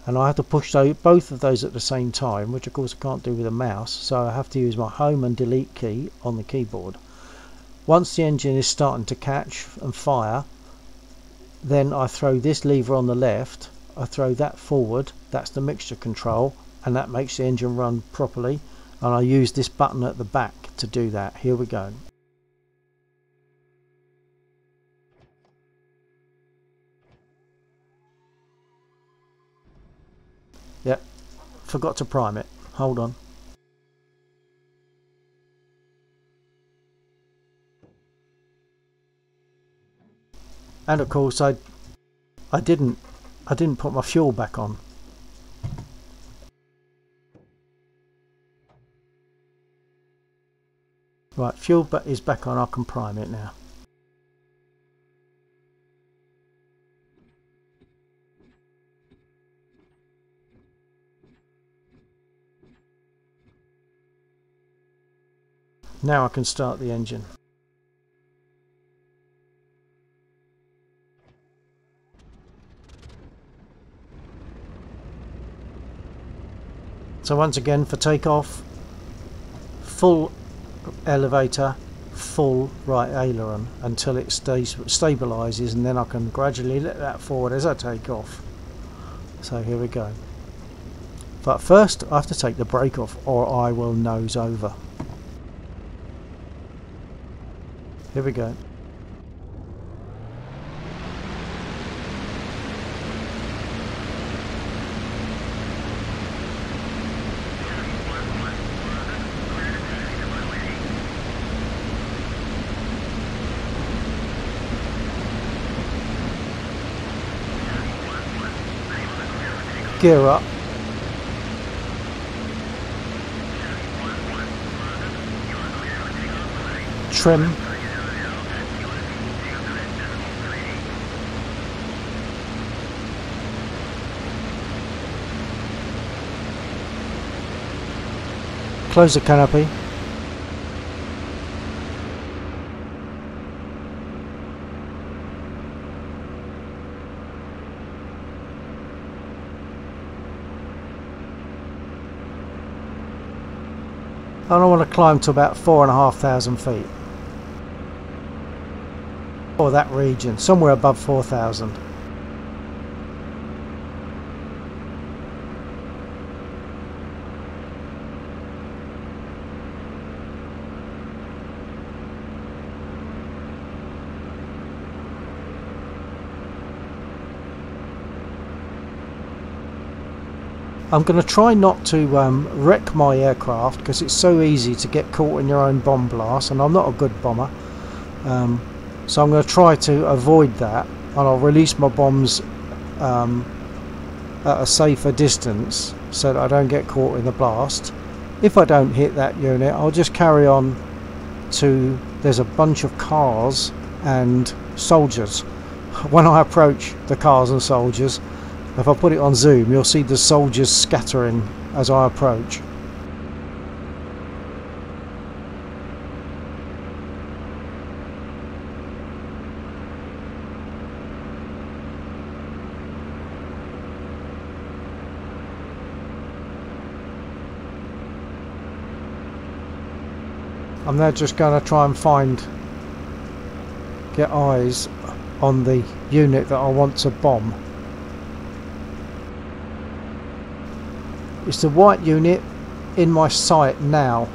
And I have to push both of those at the same time, which of course I can't do with a mouse, so I have to use my home and delete key on the keyboard. Once the engine is starting to catch and fire, then I throw this lever on the left, I throw that forward, that's the mixture control, and that makes the engine run properly, and I use this button at the back to do that. Here we go. Yep, forgot to prime it. Hold on. And of course I didn't put my fuel back on. Right, fuel is back on. I can prime it now. Now I can start the engine. So once again, for takeoff, full elevator, full right aileron until it stabilises, and then I can gradually let that forward as I take off. So here we go. But first I have to take the brake off or I will nose over. Here we go. Gear up. Trim. Close the canopy. I don't want to climb to about 4,500 feet. Or that region, somewhere above 4,000. I'm going to try not to wreck my aircraft because it's so easy to get caught in your own bomb blast, and I'm not a good bomber. So I'm going to try to avoid that, and I'll release my bombs at a safer distance so that I don't get caught in the blast. If I don't hit that unit, I'll just carry on to... there's a bunch of cars and soldiers. When I approach the cars and soldiers, if I put it on zoom, you'll see the soldiers scattering as I approach. I'm now just going to try and get eyes on the unit that I want to bomb. It's the white unit in my sight now.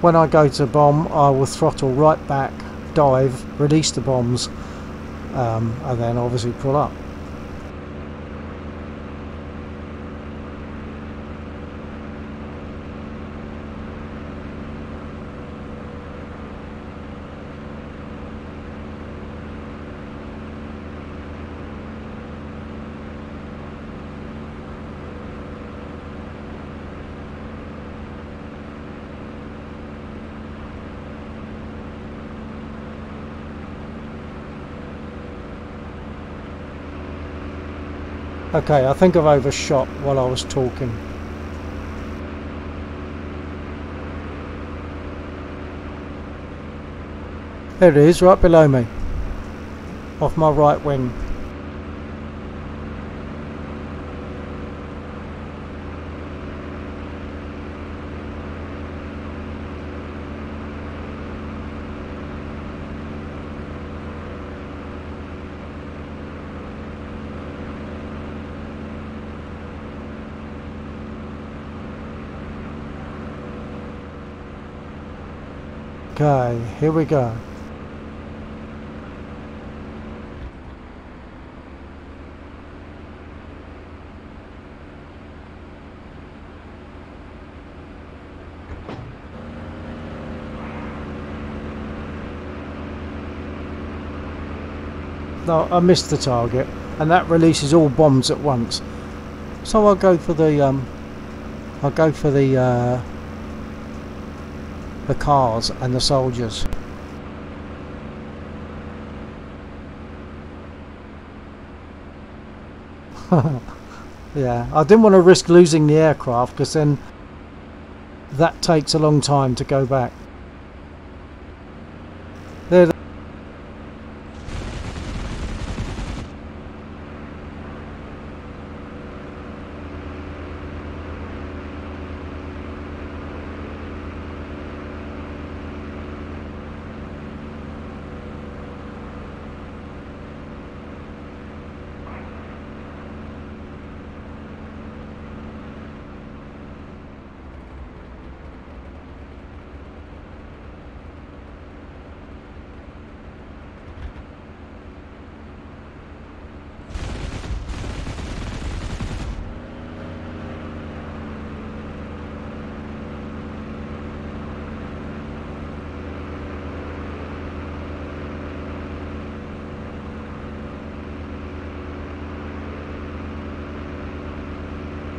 When I go to bomb, I will throttle right back, dive, release the bombs, and then obviously pull up. Okay, I think I've overshot while I was talking. There it is, right below me, off my right wing. Okay, here we go. no, I missed the target, and that releases all bombs at once. So I'll go for the cars and the soldiers. Yeah, I didn't want to risk losing the aircraft because then that takes a long time to go back. There.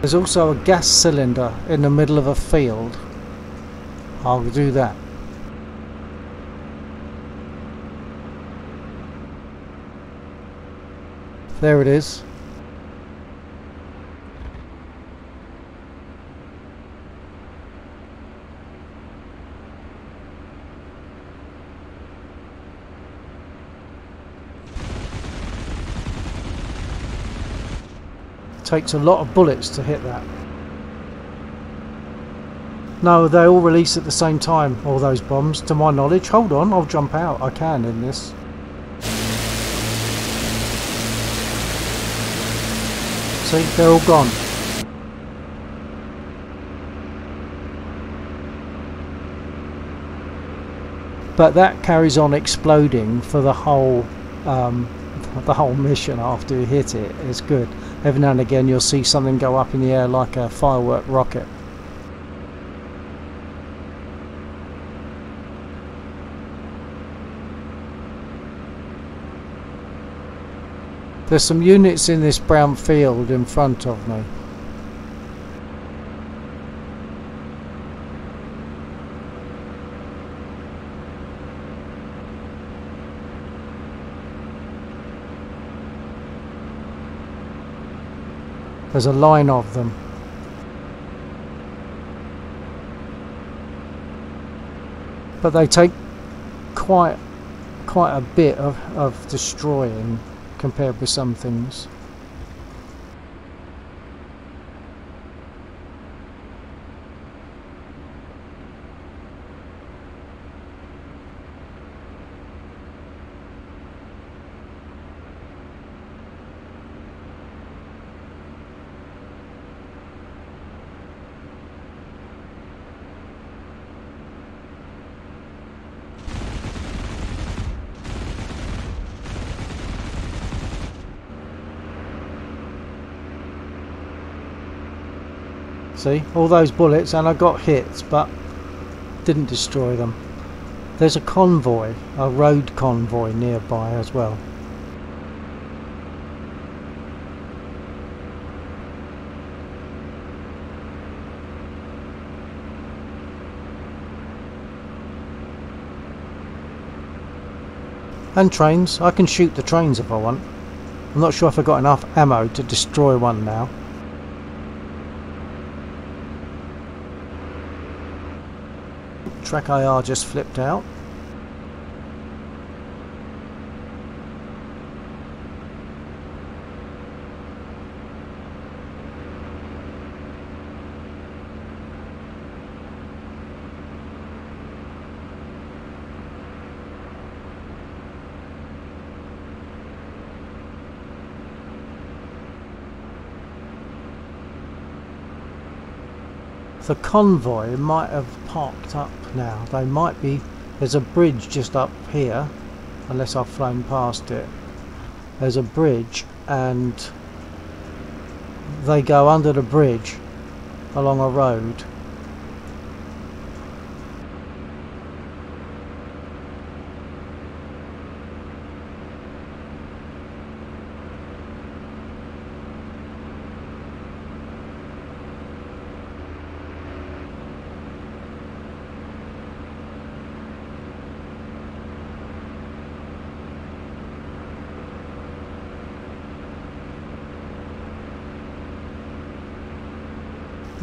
There's also a gas cylinder in the middle of a field. I'll do that. There it is. Takes a lot of bullets to hit that. No, they all release at the same time, all those bombs, to my knowledge. Hold on, I'll jump out. I can in this. See, they're all gone. But that carries on exploding for the whole mission after you hit it. It's good. Every now and again you'll see something go up in the air like a firework rocket. There's some units in this brown field in front of me. There's a line of them. But they take quite a bit of destroying compared with some things. See, all those bullets, and I got hits but didn't destroy them. There's a convoy, a road convoy nearby as well. And trains. I can shoot the trains if I want. I'm not sure if I've got enough ammo to destroy one now. Track IR just flipped out. The convoy might have parked up now. They might be. There's a bridge just up here, unless I've flown past it. There's a bridge and they go under the bridge along a road.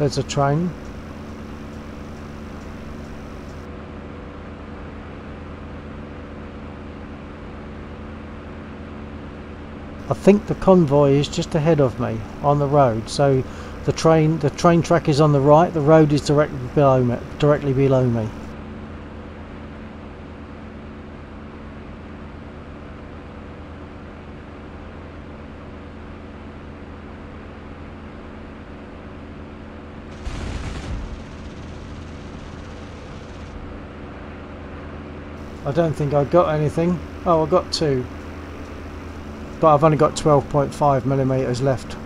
There's a train. I think the convoy is just ahead of me on the road. So the train track is on the right. The road is directly below me. I don't think I got anything. Oh, I got 2. But I've only got 12.5mm left.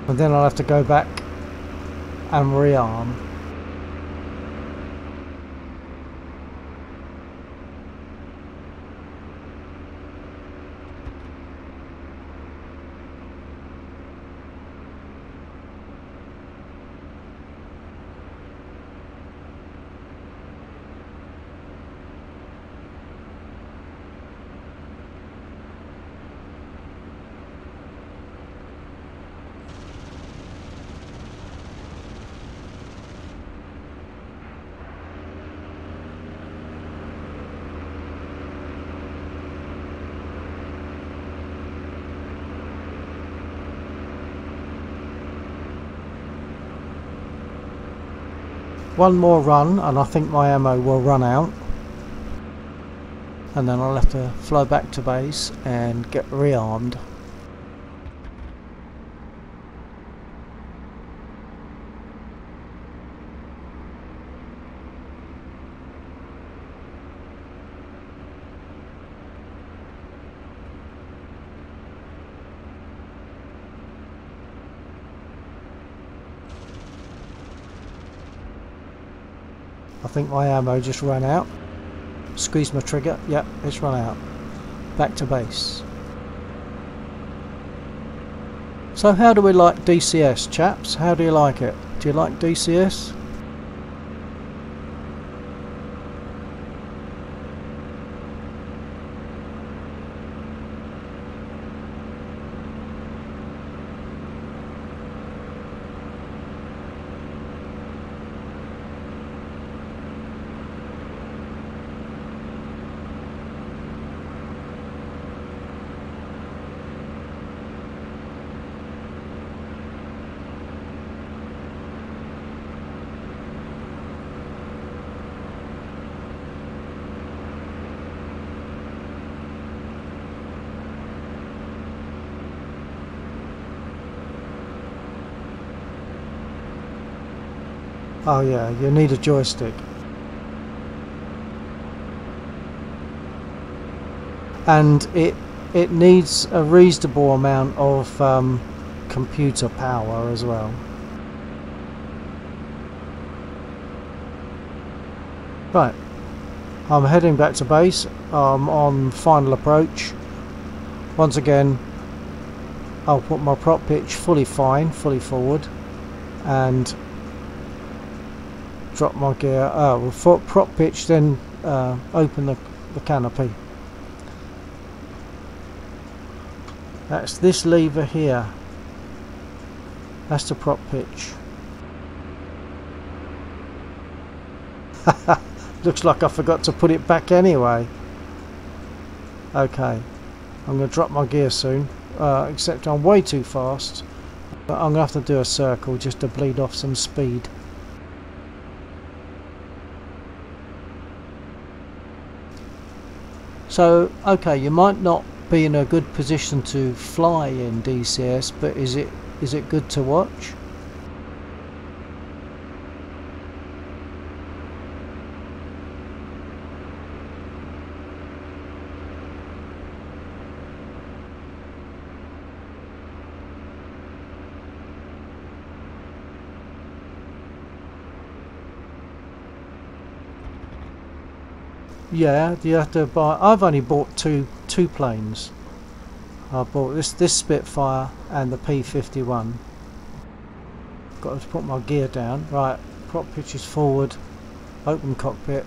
And then I'll have to go back and rearm. One more run and I think my ammo will run out, and then I'll have to fly back to base and get rearmed. I think my ammo just ran out. Squeeze my trigger. Yep, it's run out. Back to base. So how do we like DCS, chaps? How do you like it? Do you like DCS? Oh yeah, you need a joystick. And it needs a reasonable amount of computer power as well. Right, I'm heading back to base. I'm on final approach. Once again, I'll put my prop pitch fully fine, fully forward, and drop my gear. We'll prop pitch, then open the canopy. That's this lever here. That's the prop pitch. Looks like I forgot to put it back anyway. Okay, I'm going to drop my gear soon, except I'm way too fast. But I'm going to have to do a circle just to bleed off some speed. So, okay, you might not be in a good position to fly in DCS, but is it good to watch? Yeah, you have to buy. I've only bought two planes. I bought this Spitfire and the P-51. Got to put my gear down. Right, prop pitch is forward. Open cockpit.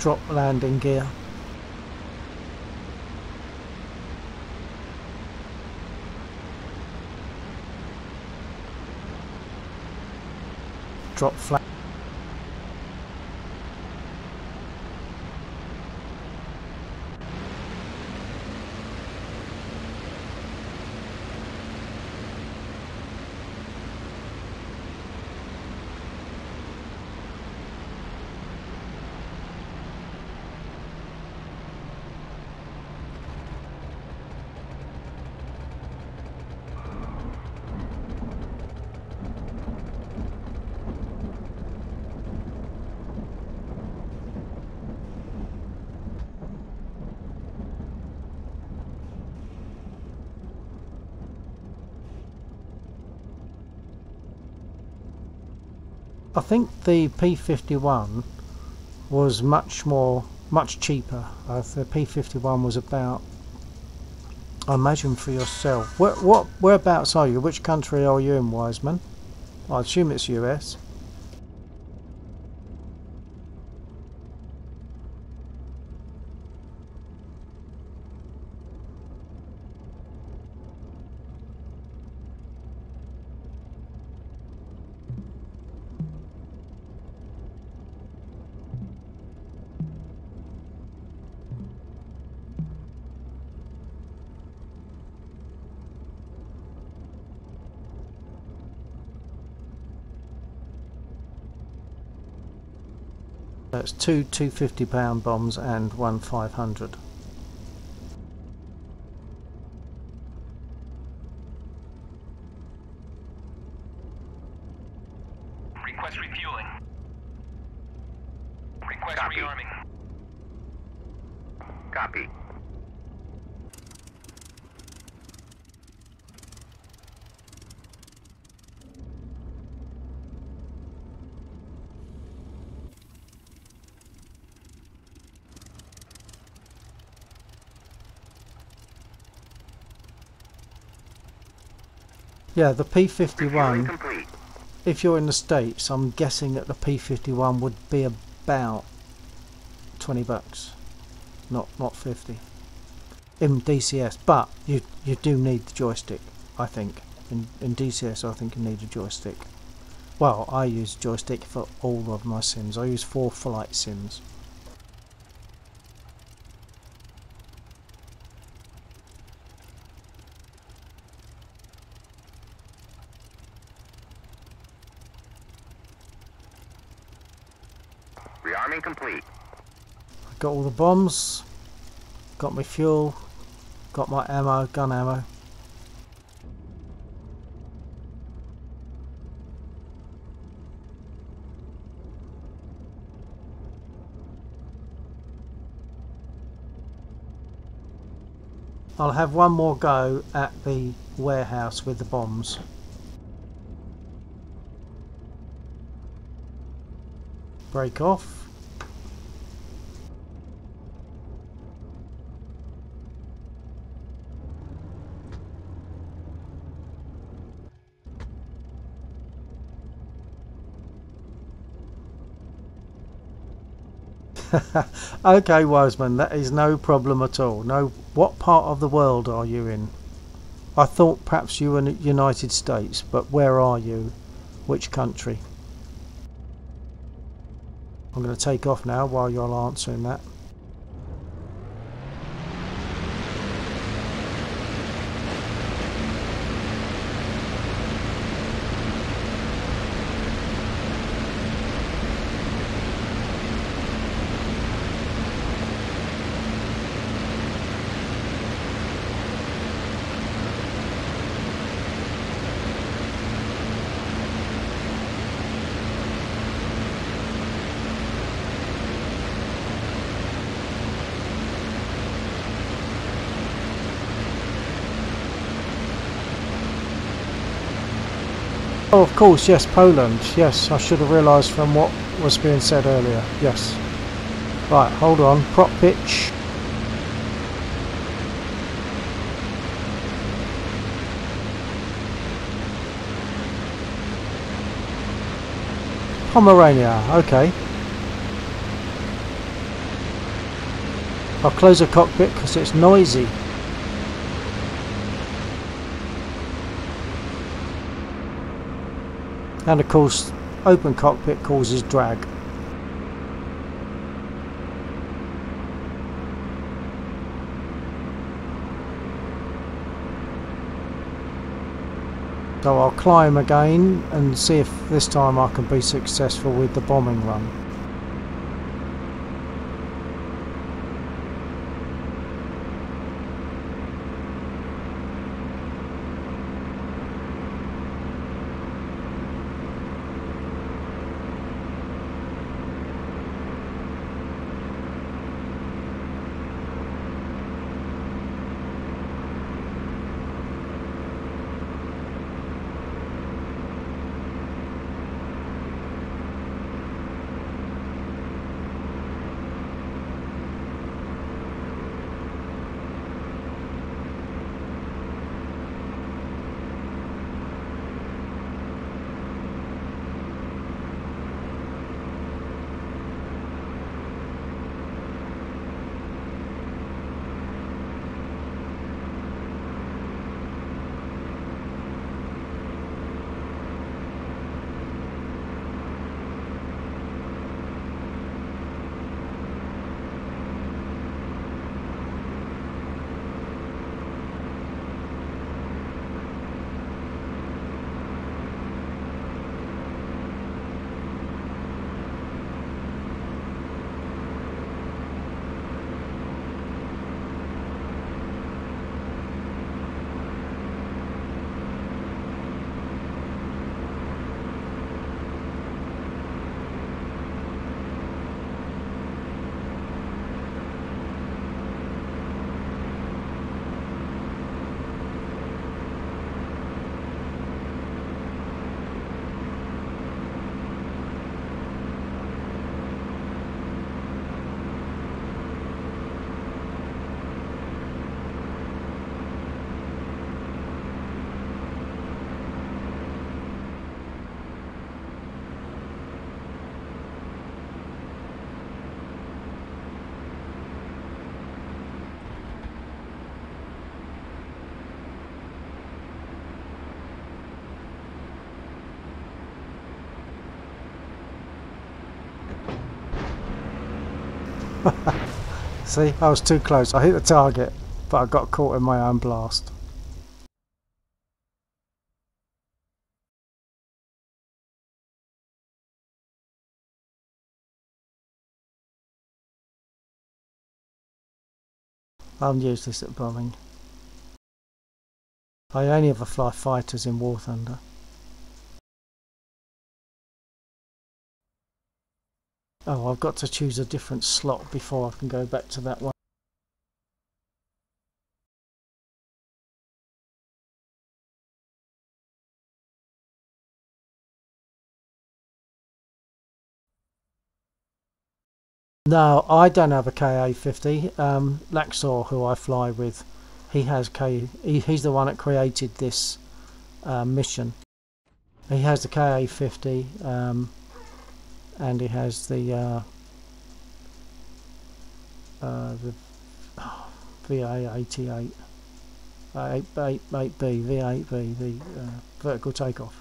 drop landing gear. Drop flat. I think the P51 was much cheaper. The P51 was about, I imagine for yourself. Whereabouts are you? Which country are you in, Wiseman? I assume it's US. That's two 250-pound bombs and one 500. Request refueling. Request rearming. Copy. Yeah, the Refueling P51, complete. if you're in the States, I'm guessing that the P51 would be about 20 bucks, not 50 in DCS, but you do need the joystick. I think in DCS I think you need a joystick. Well, I use joystick for all of my sims. I use 4 flight sims. Rearming complete. Got all the bombs, got my fuel, got my ammo, gun ammo. I'll have one more go at the warehouse with the bombs. Break off. Okay, Wiseman, that is no problem at all. No, what part of the world are you in? I thought perhaps you were in the United States, but where are you? Which country? I'm going to take off now while you're answering that. Oh, of course, yes, Poland. Yes, I should have realised from what was being said earlier. Yes. Right, hold on. Prop pitch. Pomerania, okay. I'll close the cockpit because it's noisy. And of course, open cockpit causes drag. So I'll climb again and see if this time I can be successful with the bombing run. See, I was too close. I hit the target, but I got caught in my own blast. I'll use this at bombing. I only ever fly fighters in War Thunder. Oh, I've got to choose a different slot before I can go back to that one. No, I don't have a KA-50. Laxor, who I fly with, he has he's the one that created this mission. He has the KA-50 and he has the VA-88, 8B, V8B, the vertical takeoff.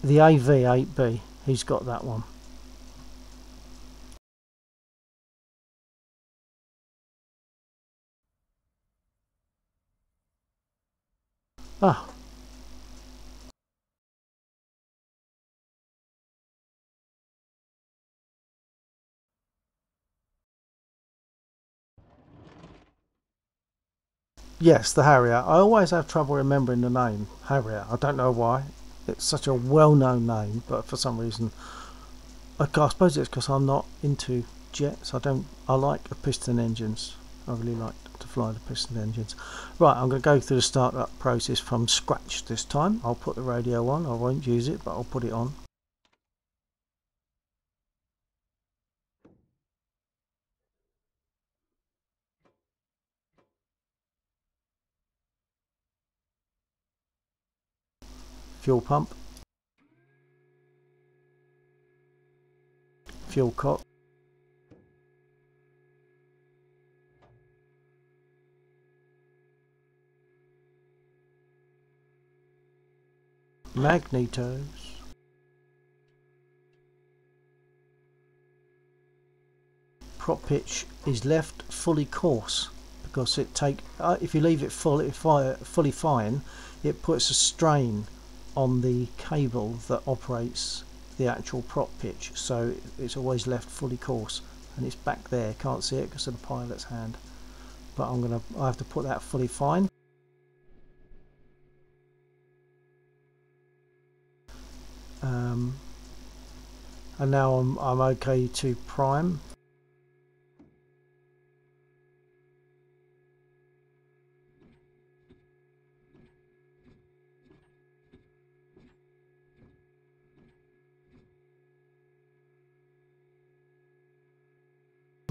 The AV-8B, he's got that one. Ah, yes, the Harrier. I always have trouble remembering the name, Harrier. I don't know why. It's such a well-known name, but for some reason, I suppose it's because I'm not into jets. I like the piston engines. I really like to fly the piston engines. Right, I'm going to go through the startup process from scratch this time. I'll put the radio on. I won't use it, but I'll put it on. fuel pump, fuel cock, magnetos, prop pitch is left fully coarse because if you leave it fully fine, it puts a strain on the cable that operates the actual prop pitch, so it's always left fully coarse, and it's back there. Can't see it because of the pilot's hand, but I have to put that fully fine. And now I'm okay to prime.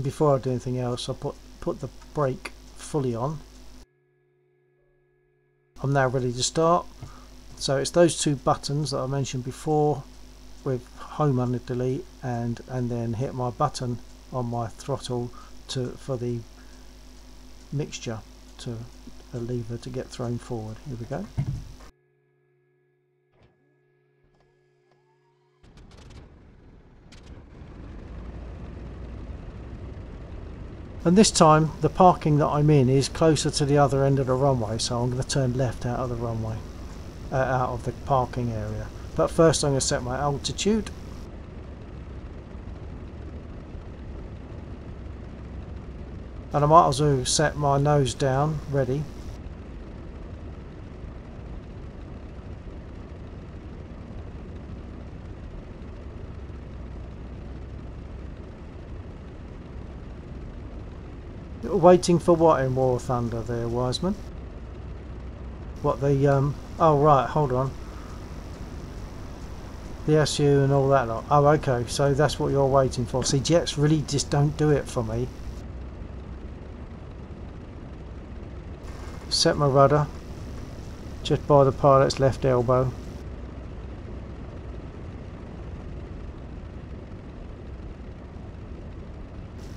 Before I do anything else, I put the brake fully on. I'm now ready to start. So it's those two buttons that I mentioned before, with home under delete, and then hit my button on my throttle for the mixture, to a lever to get thrown forward. Here we go. And this time the parking that I'm in is closer to the other end of the runway, so I'm going to turn left out of the runway, out of the parking area. But first I'm going to set my altitude. And I might as well set my nose down, ready. Waiting for what in War Thunder there, Wiseman? What the oh right, hold on. The SU and all that lot. Oh okay, so that's what you're waiting for. See, jets really just don't do it for me. Set my rudder just by the pilot's left elbow.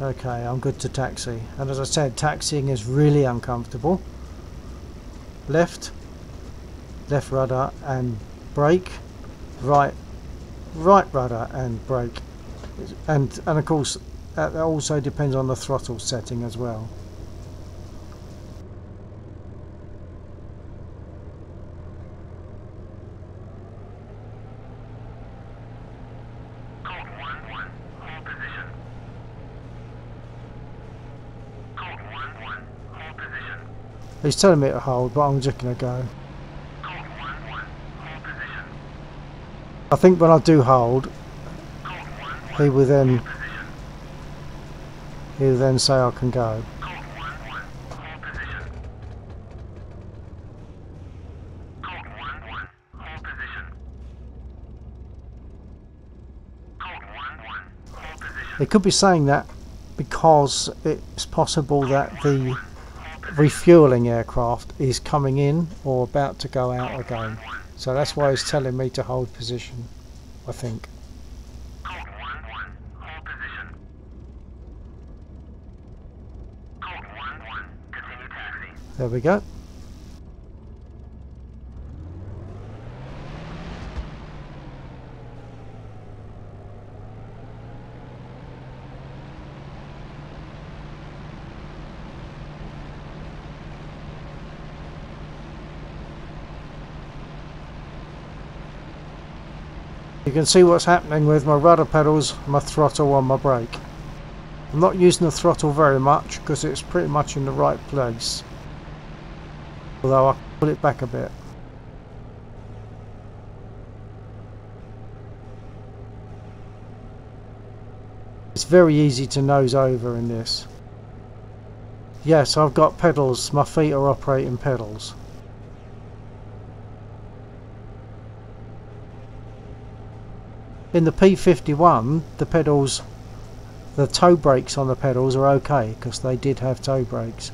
Okay, I'm good to taxi. And as I said, taxiing is really uncomfortable. Left rudder and brake. Right rudder and brake. And of course, that also depends on the throttle setting as well. He's telling me to hold, but I'm just going to go. I think when I do hold, he will then say I can go. He could be saying that because it's possible that the refueling aircraft is coming in or about to go out again, so that's why he's telling me to hold position, I think. There we go. You can see what's happening with my rudder pedals, my throttle on my brake. I'm not using the throttle very much because it's pretty much in the right place, although I pull it back a bit. It's very easy to nose over in this. Yes, I've got pedals, my feet are operating pedals. In the P51, the pedals, the toe brakes on the pedals are okay because they did have toe brakes,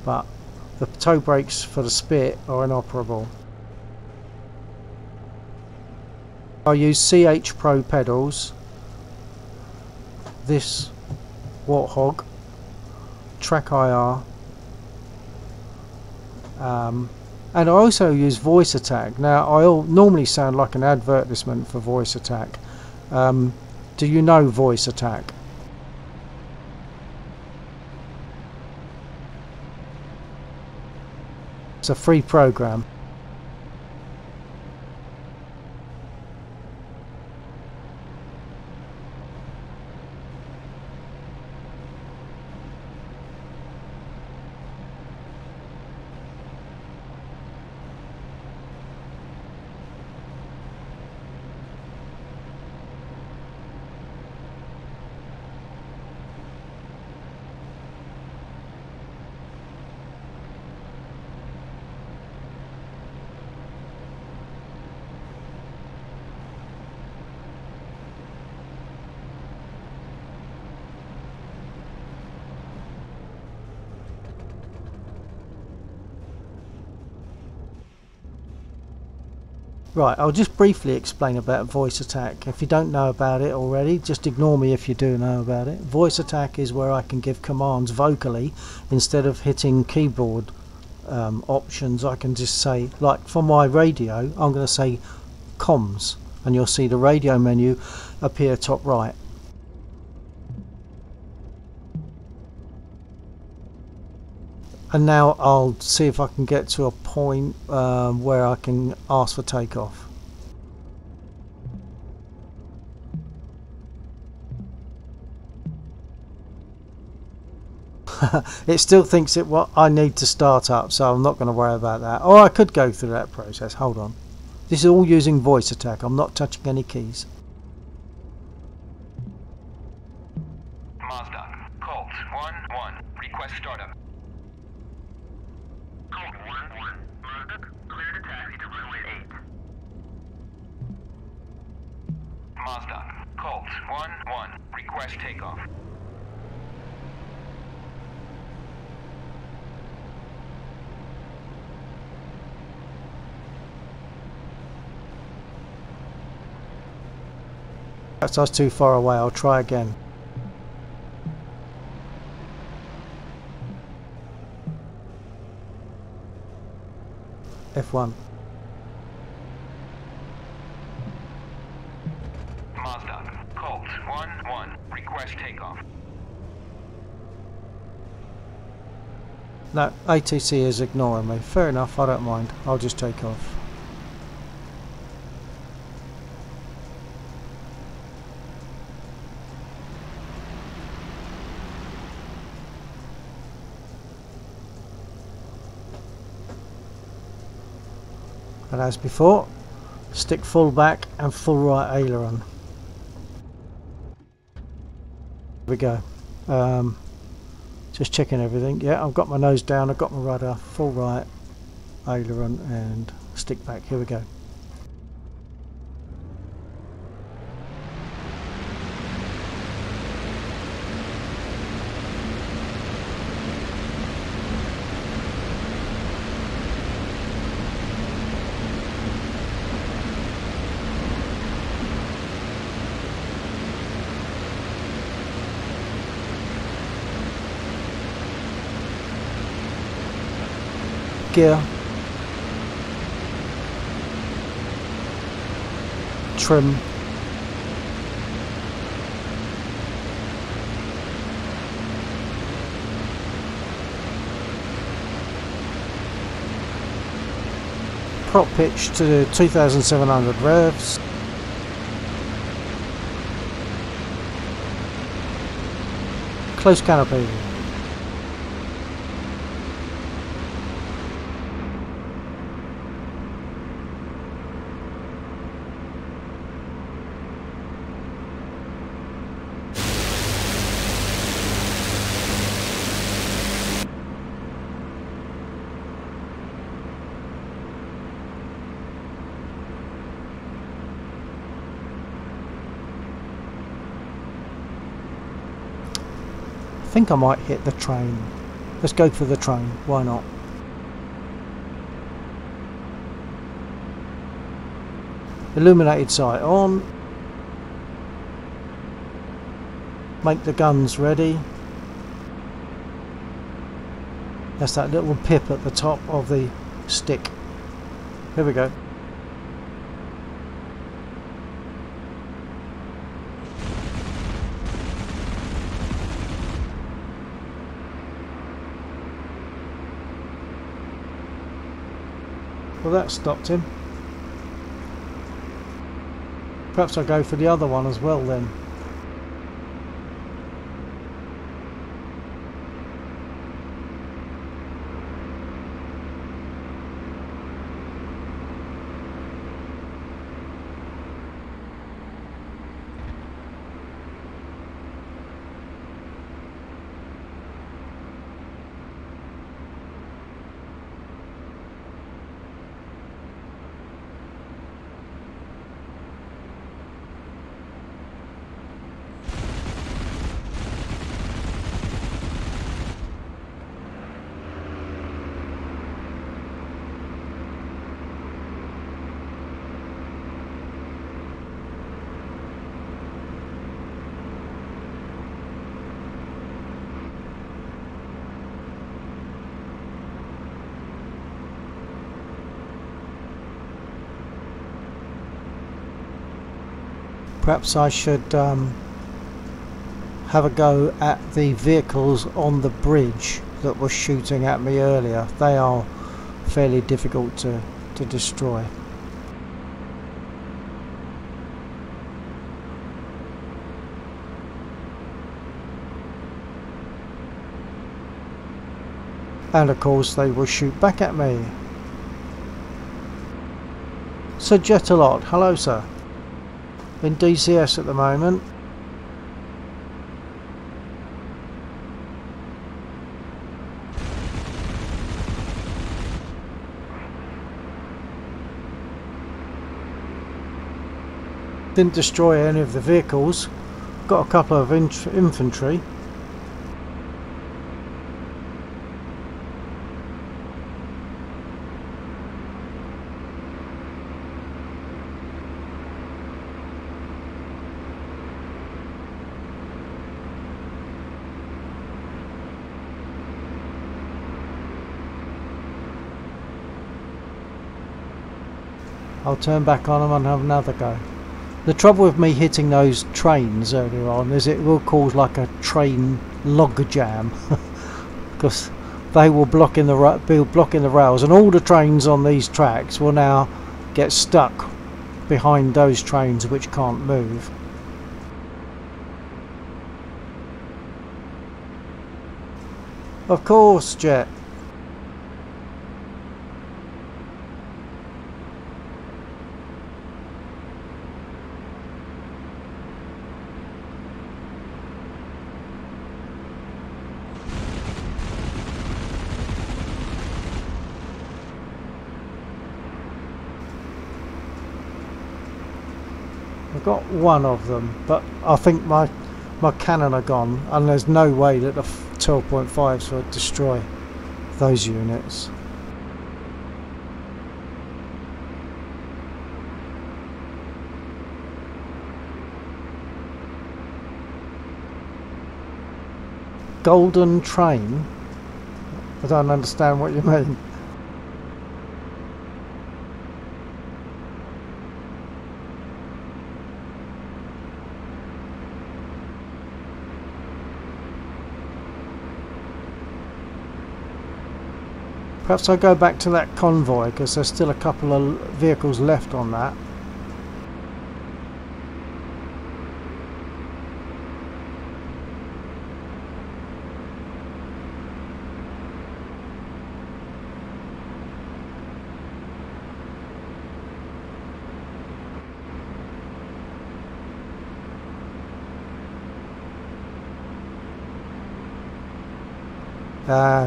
but the toe brakes for the Spit are inoperable. I use CH Pro pedals, this Warthog, Track IR, and I also use Voice Attack. Now I normally sound like an advertisement for Voice Attack. Do you know Voice Attack? It's a free program. Right, I'll just briefly explain about Voice Attack. If you don't know about it already, just ignore me if you do know about it. Voice Attack is where I can give commands vocally instead of hitting keyboard options. I can just say, like for my radio, I'm going to say comms, and you'll see the radio menu appear top right. And now I'll see if I can get to a point where I can ask for takeoff. It still thinks I need to start up, so I'm not going to worry about that. Or I could go through that process. Hold on. This is all using Voice Attack. I'm not touching any keys. Mazda, Colt 1-1, request startup. Colt 1-1, Mazda, clear to taxi to runway 8. Mazda, Colt 1-1, request takeoff. That's us too far away. I'll try again. F1. Mazda, Colt 1-1, request takeoff. No, ATC is ignoring me. Fair enough, I don't mind. I'll just take off. And as before, stick full back and full right aileron. Here we go. Just checking everything. Yeah, I've got my nose down, I've got my rudder, full right aileron and stick back. Here we go. Gear, trim, prop pitch to 2700 revs, close canopy. I think I might hit the train. Let's go for the train, why not? Illuminated sight on. Make the guns ready. That's that little pip at the top of the stick. Here we go. Well, that stopped him. Perhaps I'll go for the other one as well then. Perhaps I should have a go at the vehicles on the bridge that were shooting at me earlier. They are fairly difficult to destroy. And of course they will shoot back at me. Sir Jetalot, hello sir. In DCS at the moment. Didn't destroy any of the vehicles. Got a couple of infantry. I'll turn back on them and have another go. The trouble with me hitting those trains earlier on is it will cause like a train log jam because they will block in the rails, and all the trains on these tracks will now get stuck behind those trains which can't move. Of course, Jet. I've got one of them, but I think my cannon are gone, and there's no way that the 12.5s would destroy those units. Golden train? I don't understand what you mean. Perhaps I'll go back to that convoy because there's still a couple of vehicles left on that.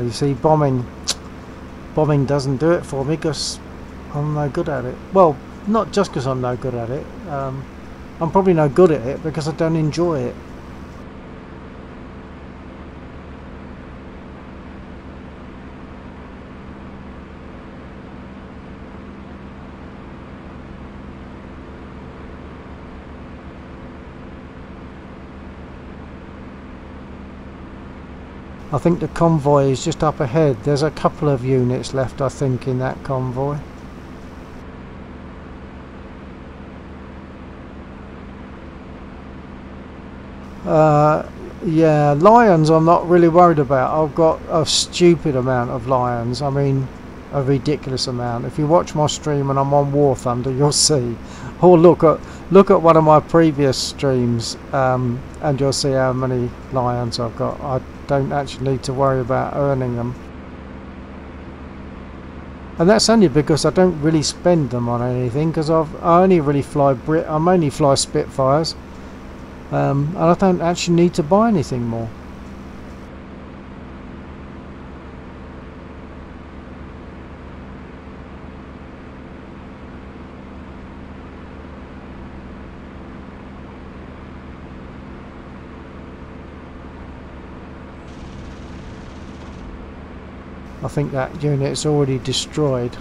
You see, bombing doesn't do it for me because I'm no good at it. Well, not just because I'm no good at it. I'm probably no good at it because I don't enjoy it. I think the convoy is just up ahead. There's a couple of units left, I think, in that convoy. Yeah, lions I'm not really worried about. I've got a stupid amount of lions. I mean, a ridiculous amount. If you watch my stream and I'm on War Thunder, you'll see. Or look at one of my previous streams, and you'll see how many lions I've got. I don't actually need to worry about earning them. And that's only because I don't really spend them on anything, because I only really fly I mainly fly Spitfires. And I don't actually need to buy anything more. I think that unit's already destroyed.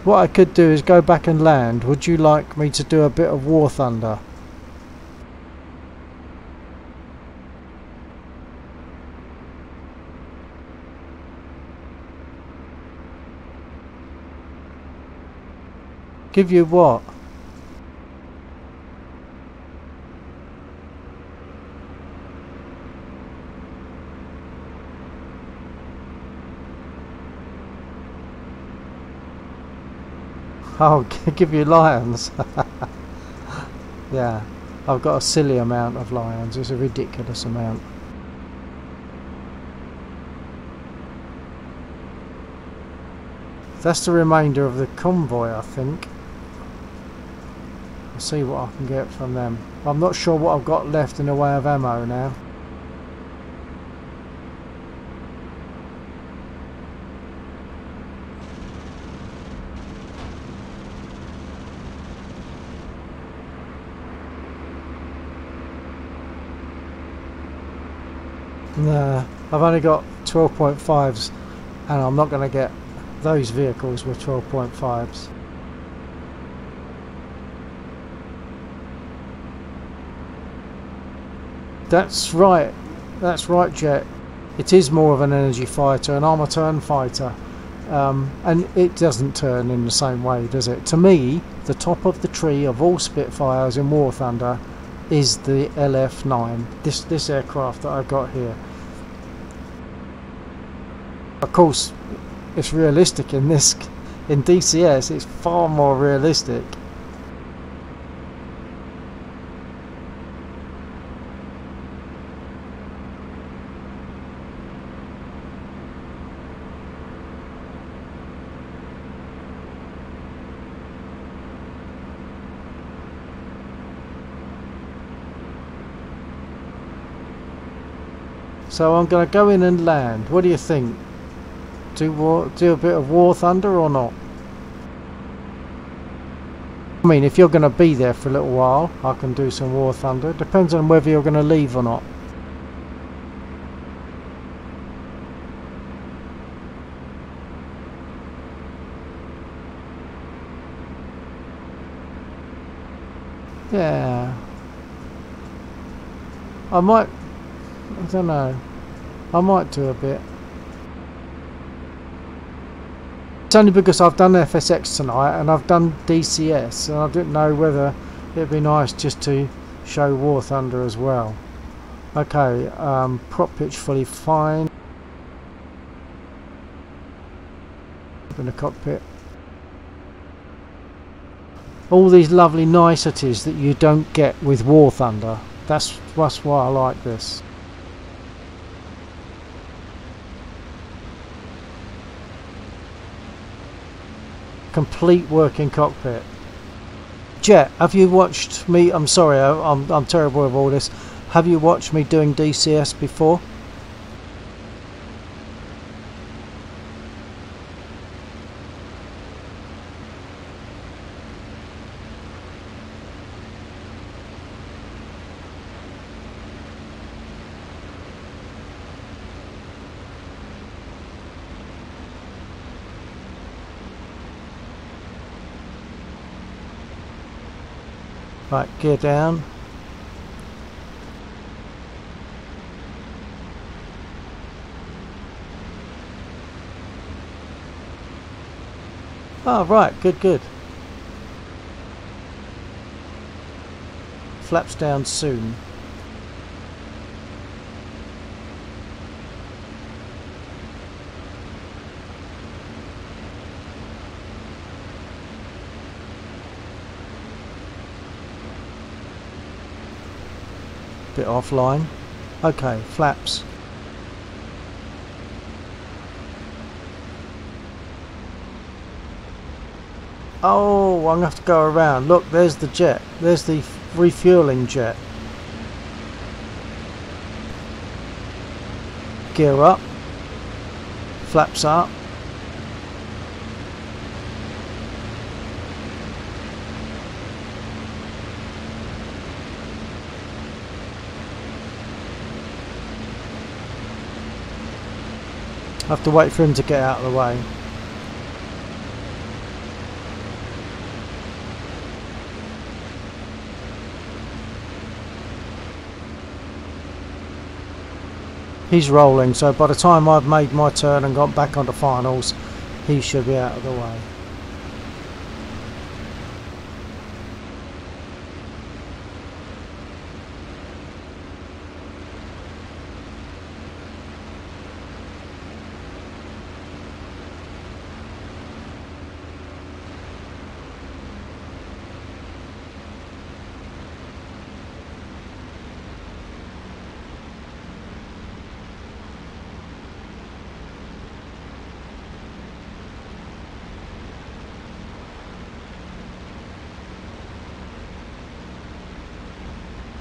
What I could do is go back and land. Would you like me to do a bit of War Thunder? Give you what? I'll give you lions. Yeah, I've got a silly amount of lions. It's a ridiculous amount. That's the remainder of the convoy, I think. I'll see what I can get from them. I'm not sure what I've got left in the way of ammo now. No, I've only got 12.5s, and I'm not going to get those vehicles with 12.5s. That's right, Jet. It is more of an energy fighter, an armour turn fighter, and it doesn't turn in the same way, does it? To me, the top of the tree of all Spitfires in War Thunder is the LF9, this aircraft that I've got here. Of course, it's realistic in DCS. It's far more realistic. So I'm going to go in and land. What do you think? Do a bit of War Thunder or not? I mean, if you're going to be there for a little while, I can do some War Thunder. It depends on whether you're going to leave or not. Yeah. I don't know. I might do a bit. It's only because I've done FSX tonight and I've done DCS, and I didn't know whether it'd be nice just to show War Thunder as well. Okay, prop pitch fully fine. In the cockpit. All these lovely niceties that you don't get with War Thunder. That's why I like this. Complete working cockpit. Jet, have you watched me? I'm sorry, I'm terrible with all this. Have you watched me doing DCS before? Right, gear down. Oh, right, good, good. Flaps down soon. Bit offline. Okay, flaps. Oh, I'm going to have to go around. Look, there's the jet. There's the refueling jet. Gear up. Flaps up. I have to wait for him to get out of the way. He's rolling, so by the time I've made my turn and got back onto finals, he should be out of the way.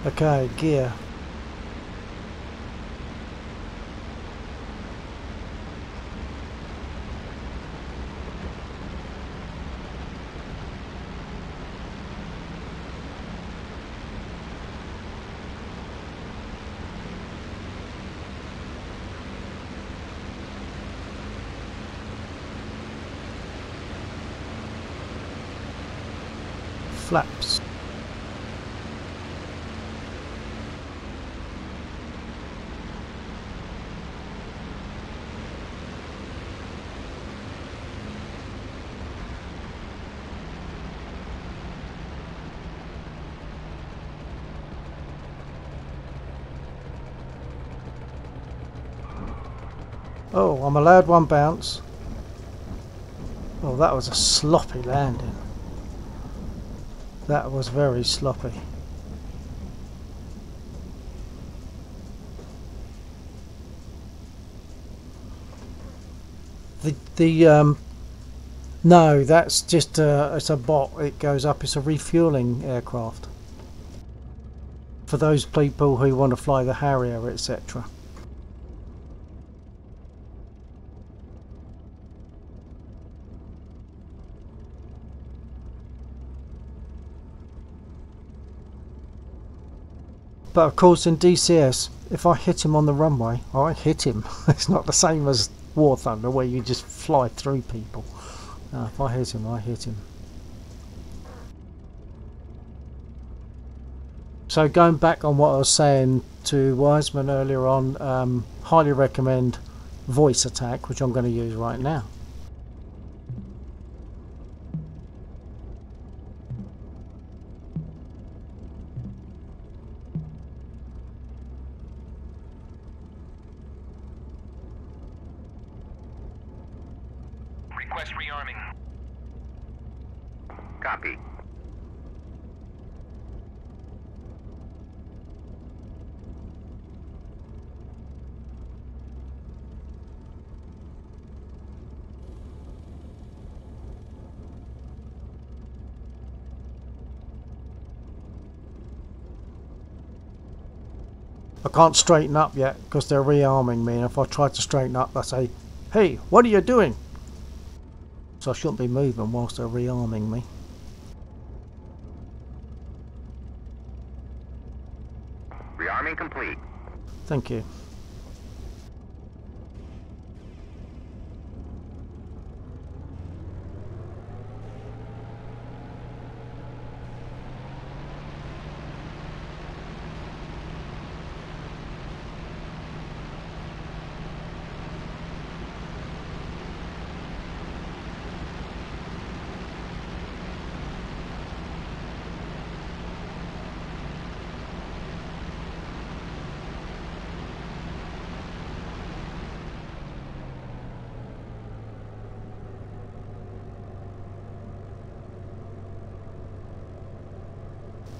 Okay, gear. Flaps. Oh, I'm allowed one bounce. Oh, that was a sloppy landing. That was very sloppy. No, that's just it's a bot. It goes up. It's a refueling aircraft for those people who want to fly the Harrier, etc. But of course in DCS, if I hit him on the runway, I hit him. It's not the same as War Thunder where you just fly through people. No, if I hit him, I hit him. So going back on what I was saying to Wiseman earlier on, highly recommend voice attack, which I'm going to use right now. Request rearming. Copy. I can't straighten up yet because they're rearming me, and if I try to straighten up they say, "Hey, what are you doing?" So I shouldn't be moving whilst they're rearming me. Rearming complete. Thank you.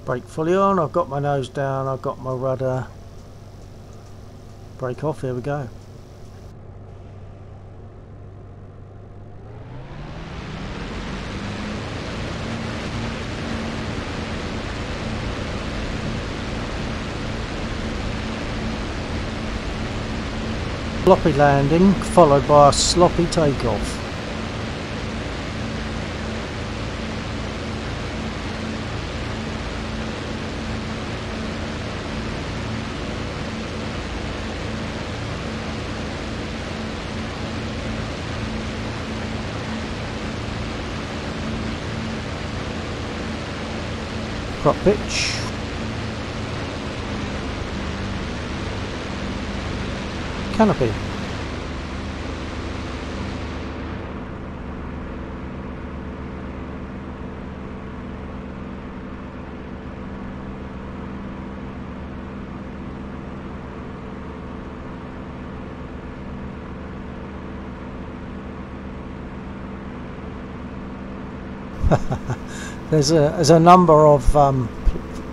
Brake fully on, I've got my nose down, I've got my rudder. Brake off, here we go. Sloppy landing followed by a sloppy takeoff. Prop pitch. Canopy. There's a number of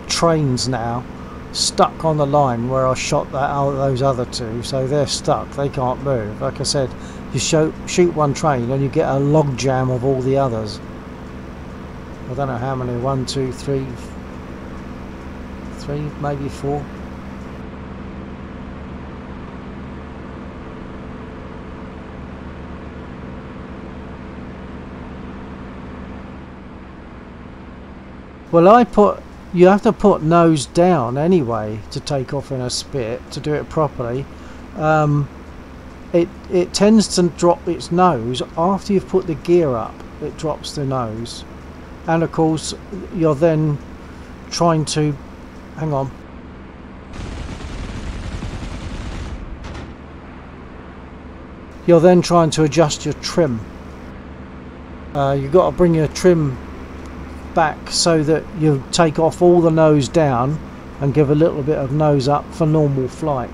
trains now stuck on the line where I shot those other two, so they're stuck, they can't move. Like I said, you shoot one train and you get a log jam of all the others. I don't know how many, 1, 2, 3, maybe 4. Well, you have to put nose down anyway to take off in a spit to do it properly. It tends to drop its nose after you've put the gear up. It drops the nose, and of course you're then trying to hang on. You're then trying to adjust your trim. You've got to bring your trim back so that you take off all the nose down and give a little bit of nose up for normal flight.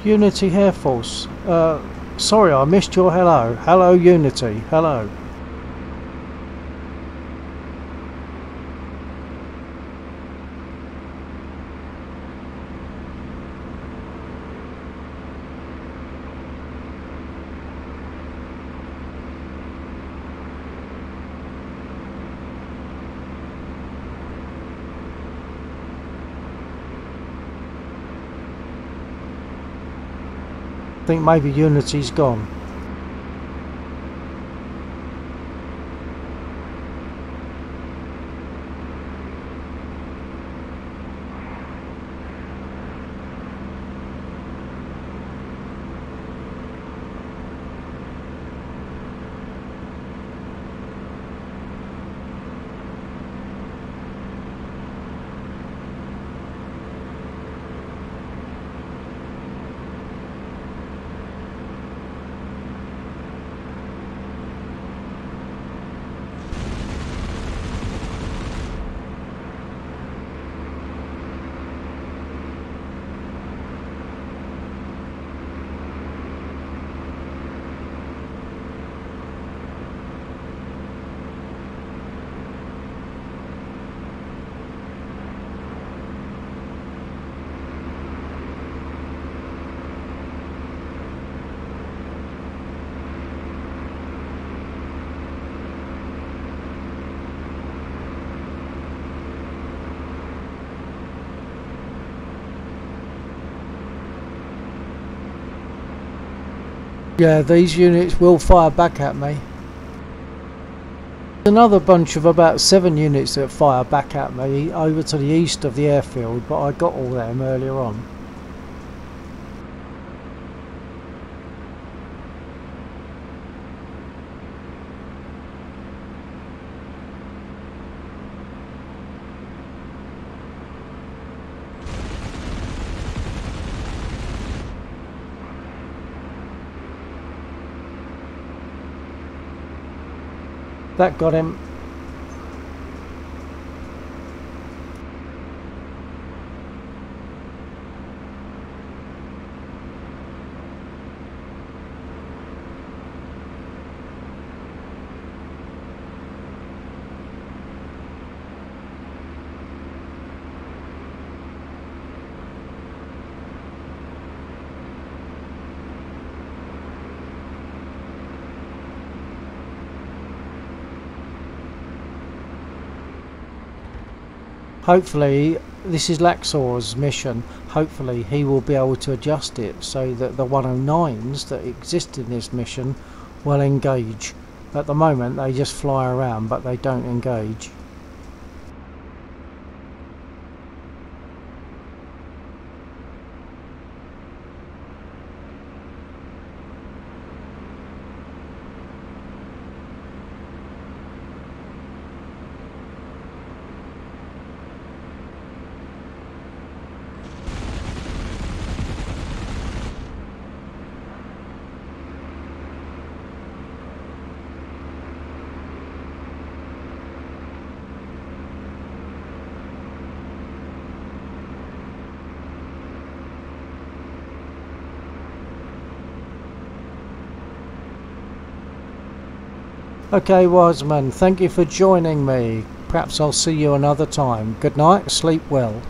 Unity Air Force. Sorry, I missed your hello. Hello, Unity. Hello. I think maybe Unity's gone. Yeah, these units will fire back at me. Another bunch of about 7 units that fire back at me over to the east of the airfield, but I got all them earlier on. That got him. Hopefully, this is Laxor's mission. Hopefully he will be able to adjust it so that the 109s that exist in this mission will engage. At the moment they just fly around but they don't engage. Okay, Wiseman, thank you for joining me. Perhaps I'll see you another time. Good night, sleep well.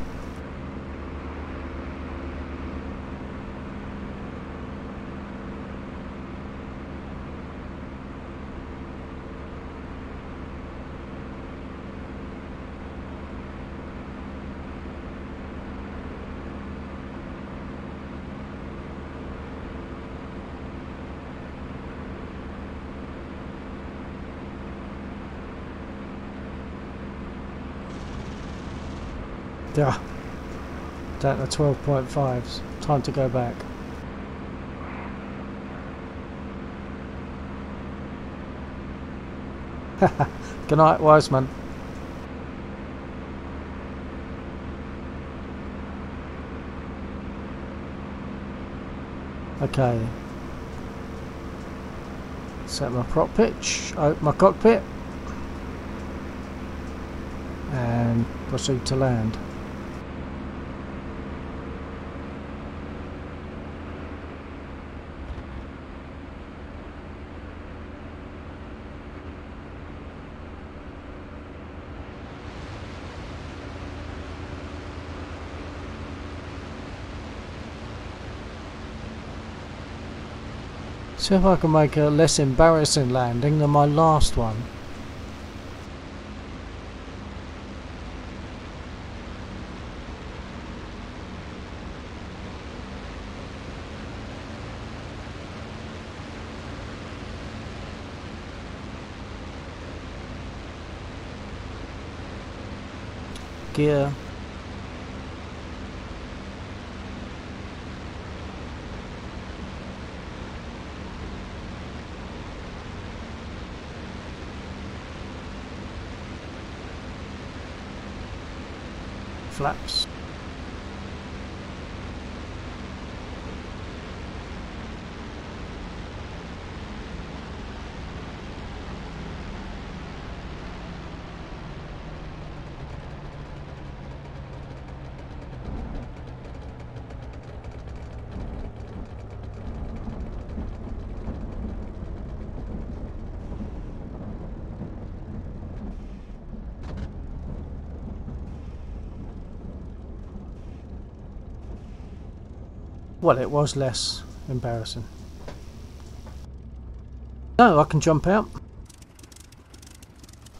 Yeah, down to 12.5s. Time to go back. Good night, Wiseman. Okay. Set my prop pitch, open my cockpit, and proceed to land. See if I can make a less embarrassing landing than my last one. Gear. Flaps. Well, it was less embarrassing. No, I can jump out.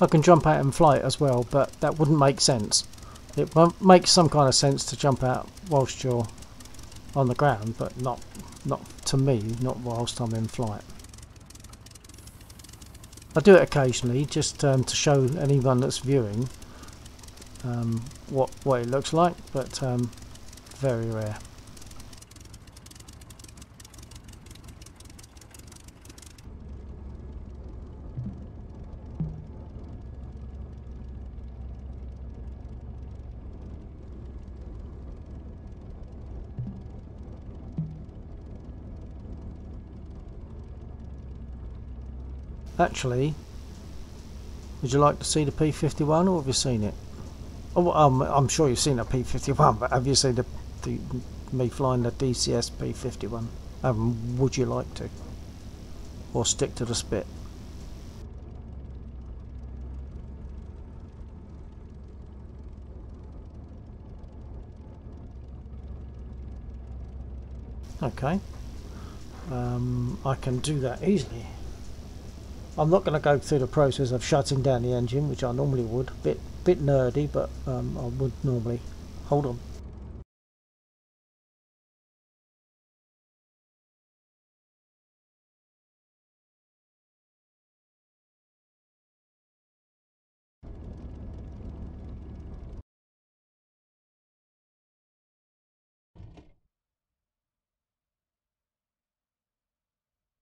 I can jump out in flight as well, but that wouldn't make sense. It makes some kind of sense to jump out whilst you're on the ground, but not to me, not whilst I'm in flight. I do it occasionally just to show anyone that's viewing what it looks like, but very rare. Actually, would you like to see the P-51, or have you seen it? Oh, I'm sure you've seen a P-51, but have you seen me flying the DCS P-51? Would you like to? Or stick to the spit? Okay. I can do that easily. I'm not going to go through the process of shutting down the engine, which I normally would. Bit nerdy, but I would normally. Hold on.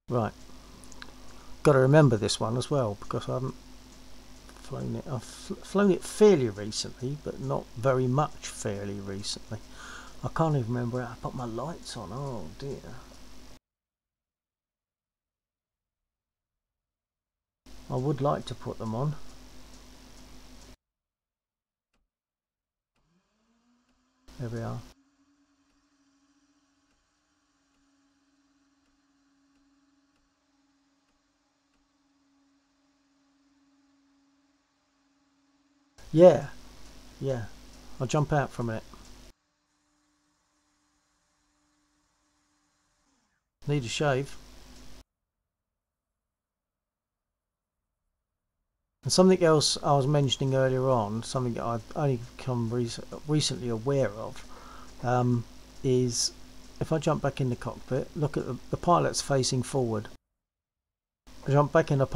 Right. Got to remember this one as well, because I haven't flown it. I've flown it fairly recently, but not very much fairly recently. I can't even remember how I put my lights on. Oh dear. I would like to put them on. There we are. Yeah. I'll jump out from it. Need a shave. And something else I was mentioning earlier on, something that I've only become recently aware of, is if I jump back in the cockpit, look at the pilot's facing forward. I jump back in the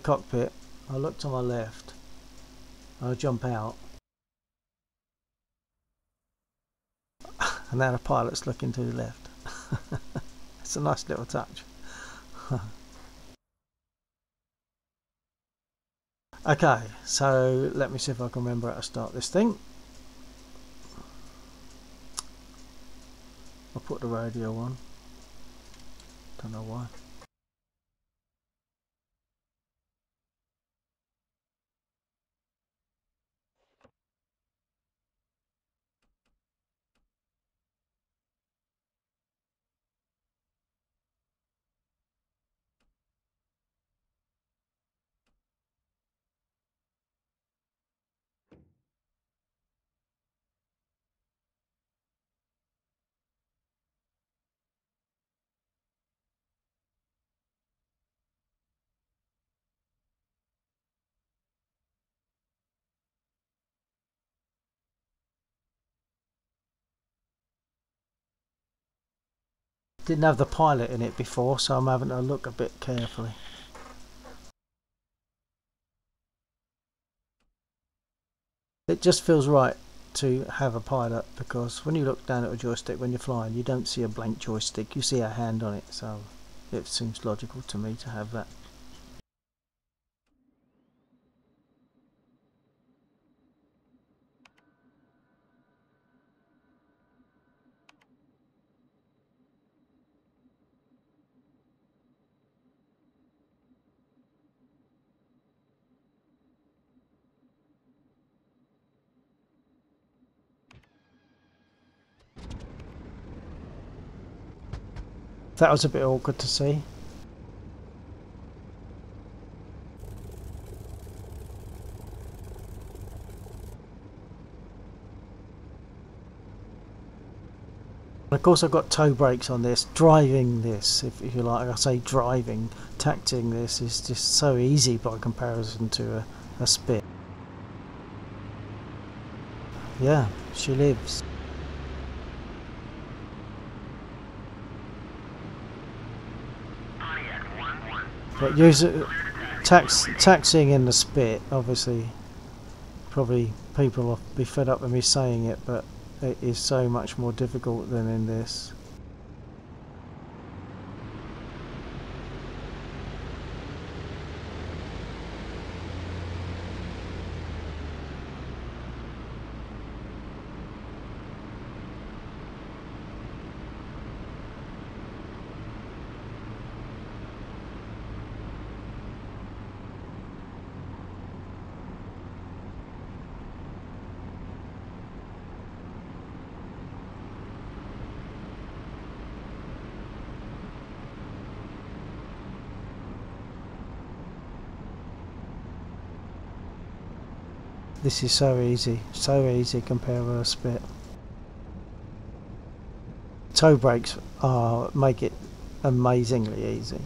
cockpit, I look to my left, I jump out, and now the pilot's looking to the left. It's a nice little touch. Okay, so let me see if I can remember how to start this thing. I'll put the radio on. Don't know why. Didn't have the pilot in it before, so I'm having to look a bit carefully. It just feels right to have a pilot, because when you look down at a joystick when you're flying, you don't see a blank joystick, you see a hand on it, so it seems logical to me to have that. That was a bit awkward to see. Of course I've got toe brakes on this. Driving this, if you like, I say driving, tacting this is just so easy by comparison to a spit. Yeah, she lives. But taxiing in the spit, obviously, probably people will be fed up with me saying it, but it is so much more difficult than in this. This is so easy compared with a spit. Toe brakes make it amazingly easy.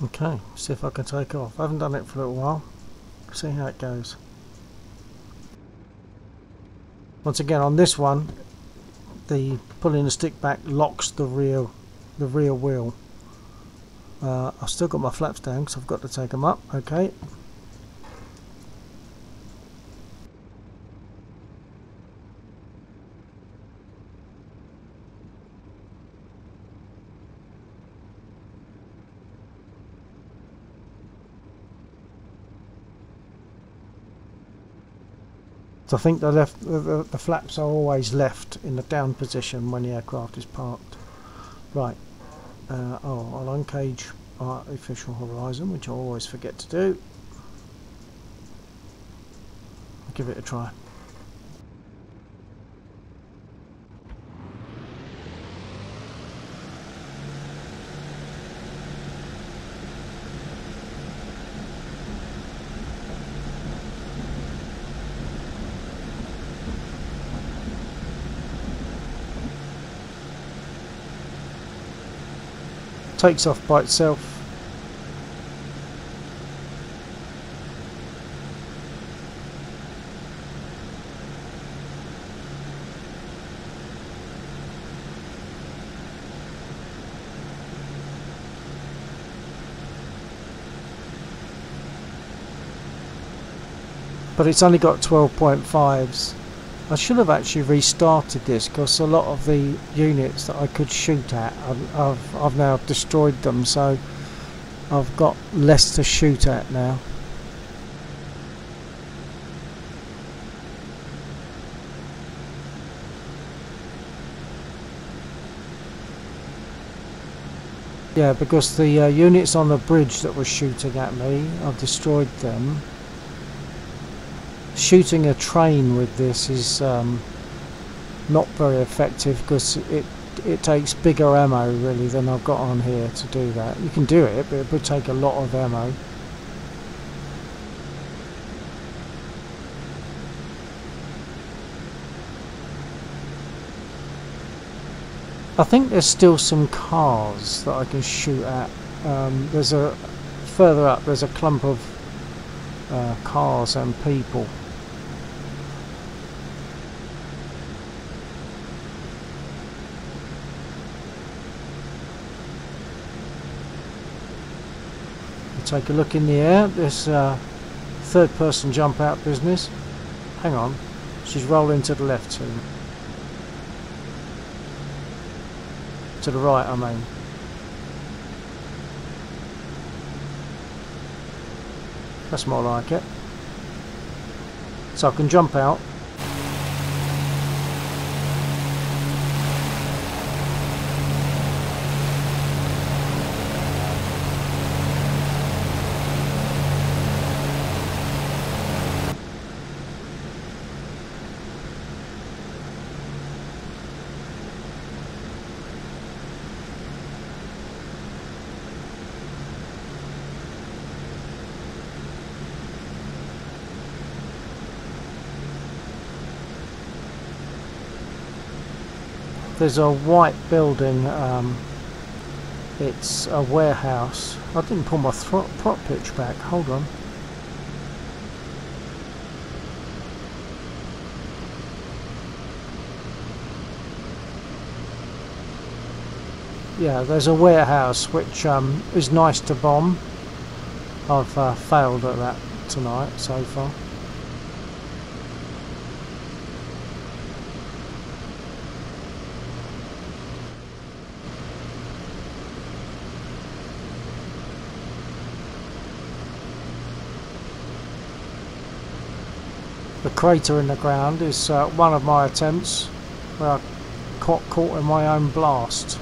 Okay, see if I can take off. I haven't done it for a little while. See how it goes. Once again, on this one, the pulling the stick back locks the rear wheel. I've still got my flaps down because I've got to take them up. Okay. I think the flaps are always left in the down position when the aircraft is parked. Right. I'll uncage artificial horizon, which I always forget to do. I'll give it a try. Takes off by itself. But it's only got 12.5s. I should have actually restarted this because a lot of the units that I could shoot at, I've now destroyed them, so I've got less to shoot at now. Yeah, because the units on the bridge that were shooting at me, I've destroyed them. Shooting a train with this is not very effective because it takes bigger ammo really than I've got on here to do that. You can do it, but it would take a lot of ammo. I think there's still some cars that I can shoot at. There's a further up. There's a clump of cars and people. Take a look in the air. This third-person jump-out business. Hang on, she's rolling to the left soon. To the right, I mean. That's more like it. So I can jump out. There's a white building, it's a warehouse. I didn't pull my prop pitch back, hold on. Yeah, there's a warehouse which is nice to bomb. I've failed at that tonight so far. The crater in the ground is one of my attempts where I got caught in my own blast.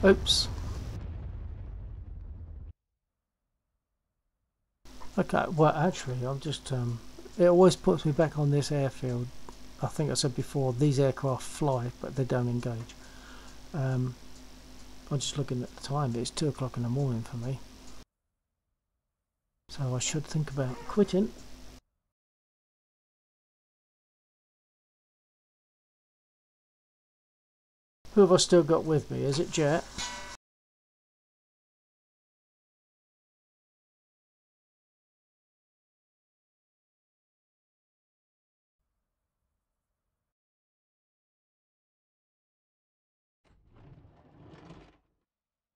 Oops. Okay, well actually I'm just it always puts me back on this airfield. I think I said before, these aircraft fly but they don't engage. I'm just looking at the time, it's 2 o'clock in the morning for me, so I should think about quitting. Who have I still got with me? Is it Jet?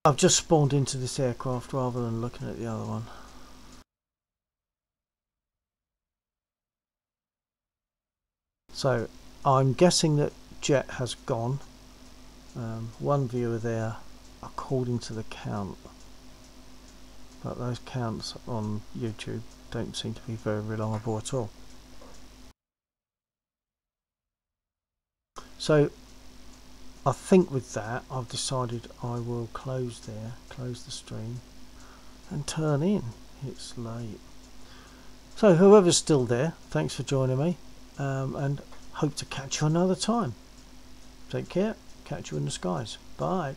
I've just spawned into this aircraft rather than looking at the other one. So I'm guessing that Jet has gone. One viewer there according to the count, but those counts on YouTube don't seem to be very reliable at all. So I think with that I've decided I will close the stream and turn in. It's late. So whoever's still there, thanks for joining me, and hope to catch you another time. Take care, catch you in the skies. Bye.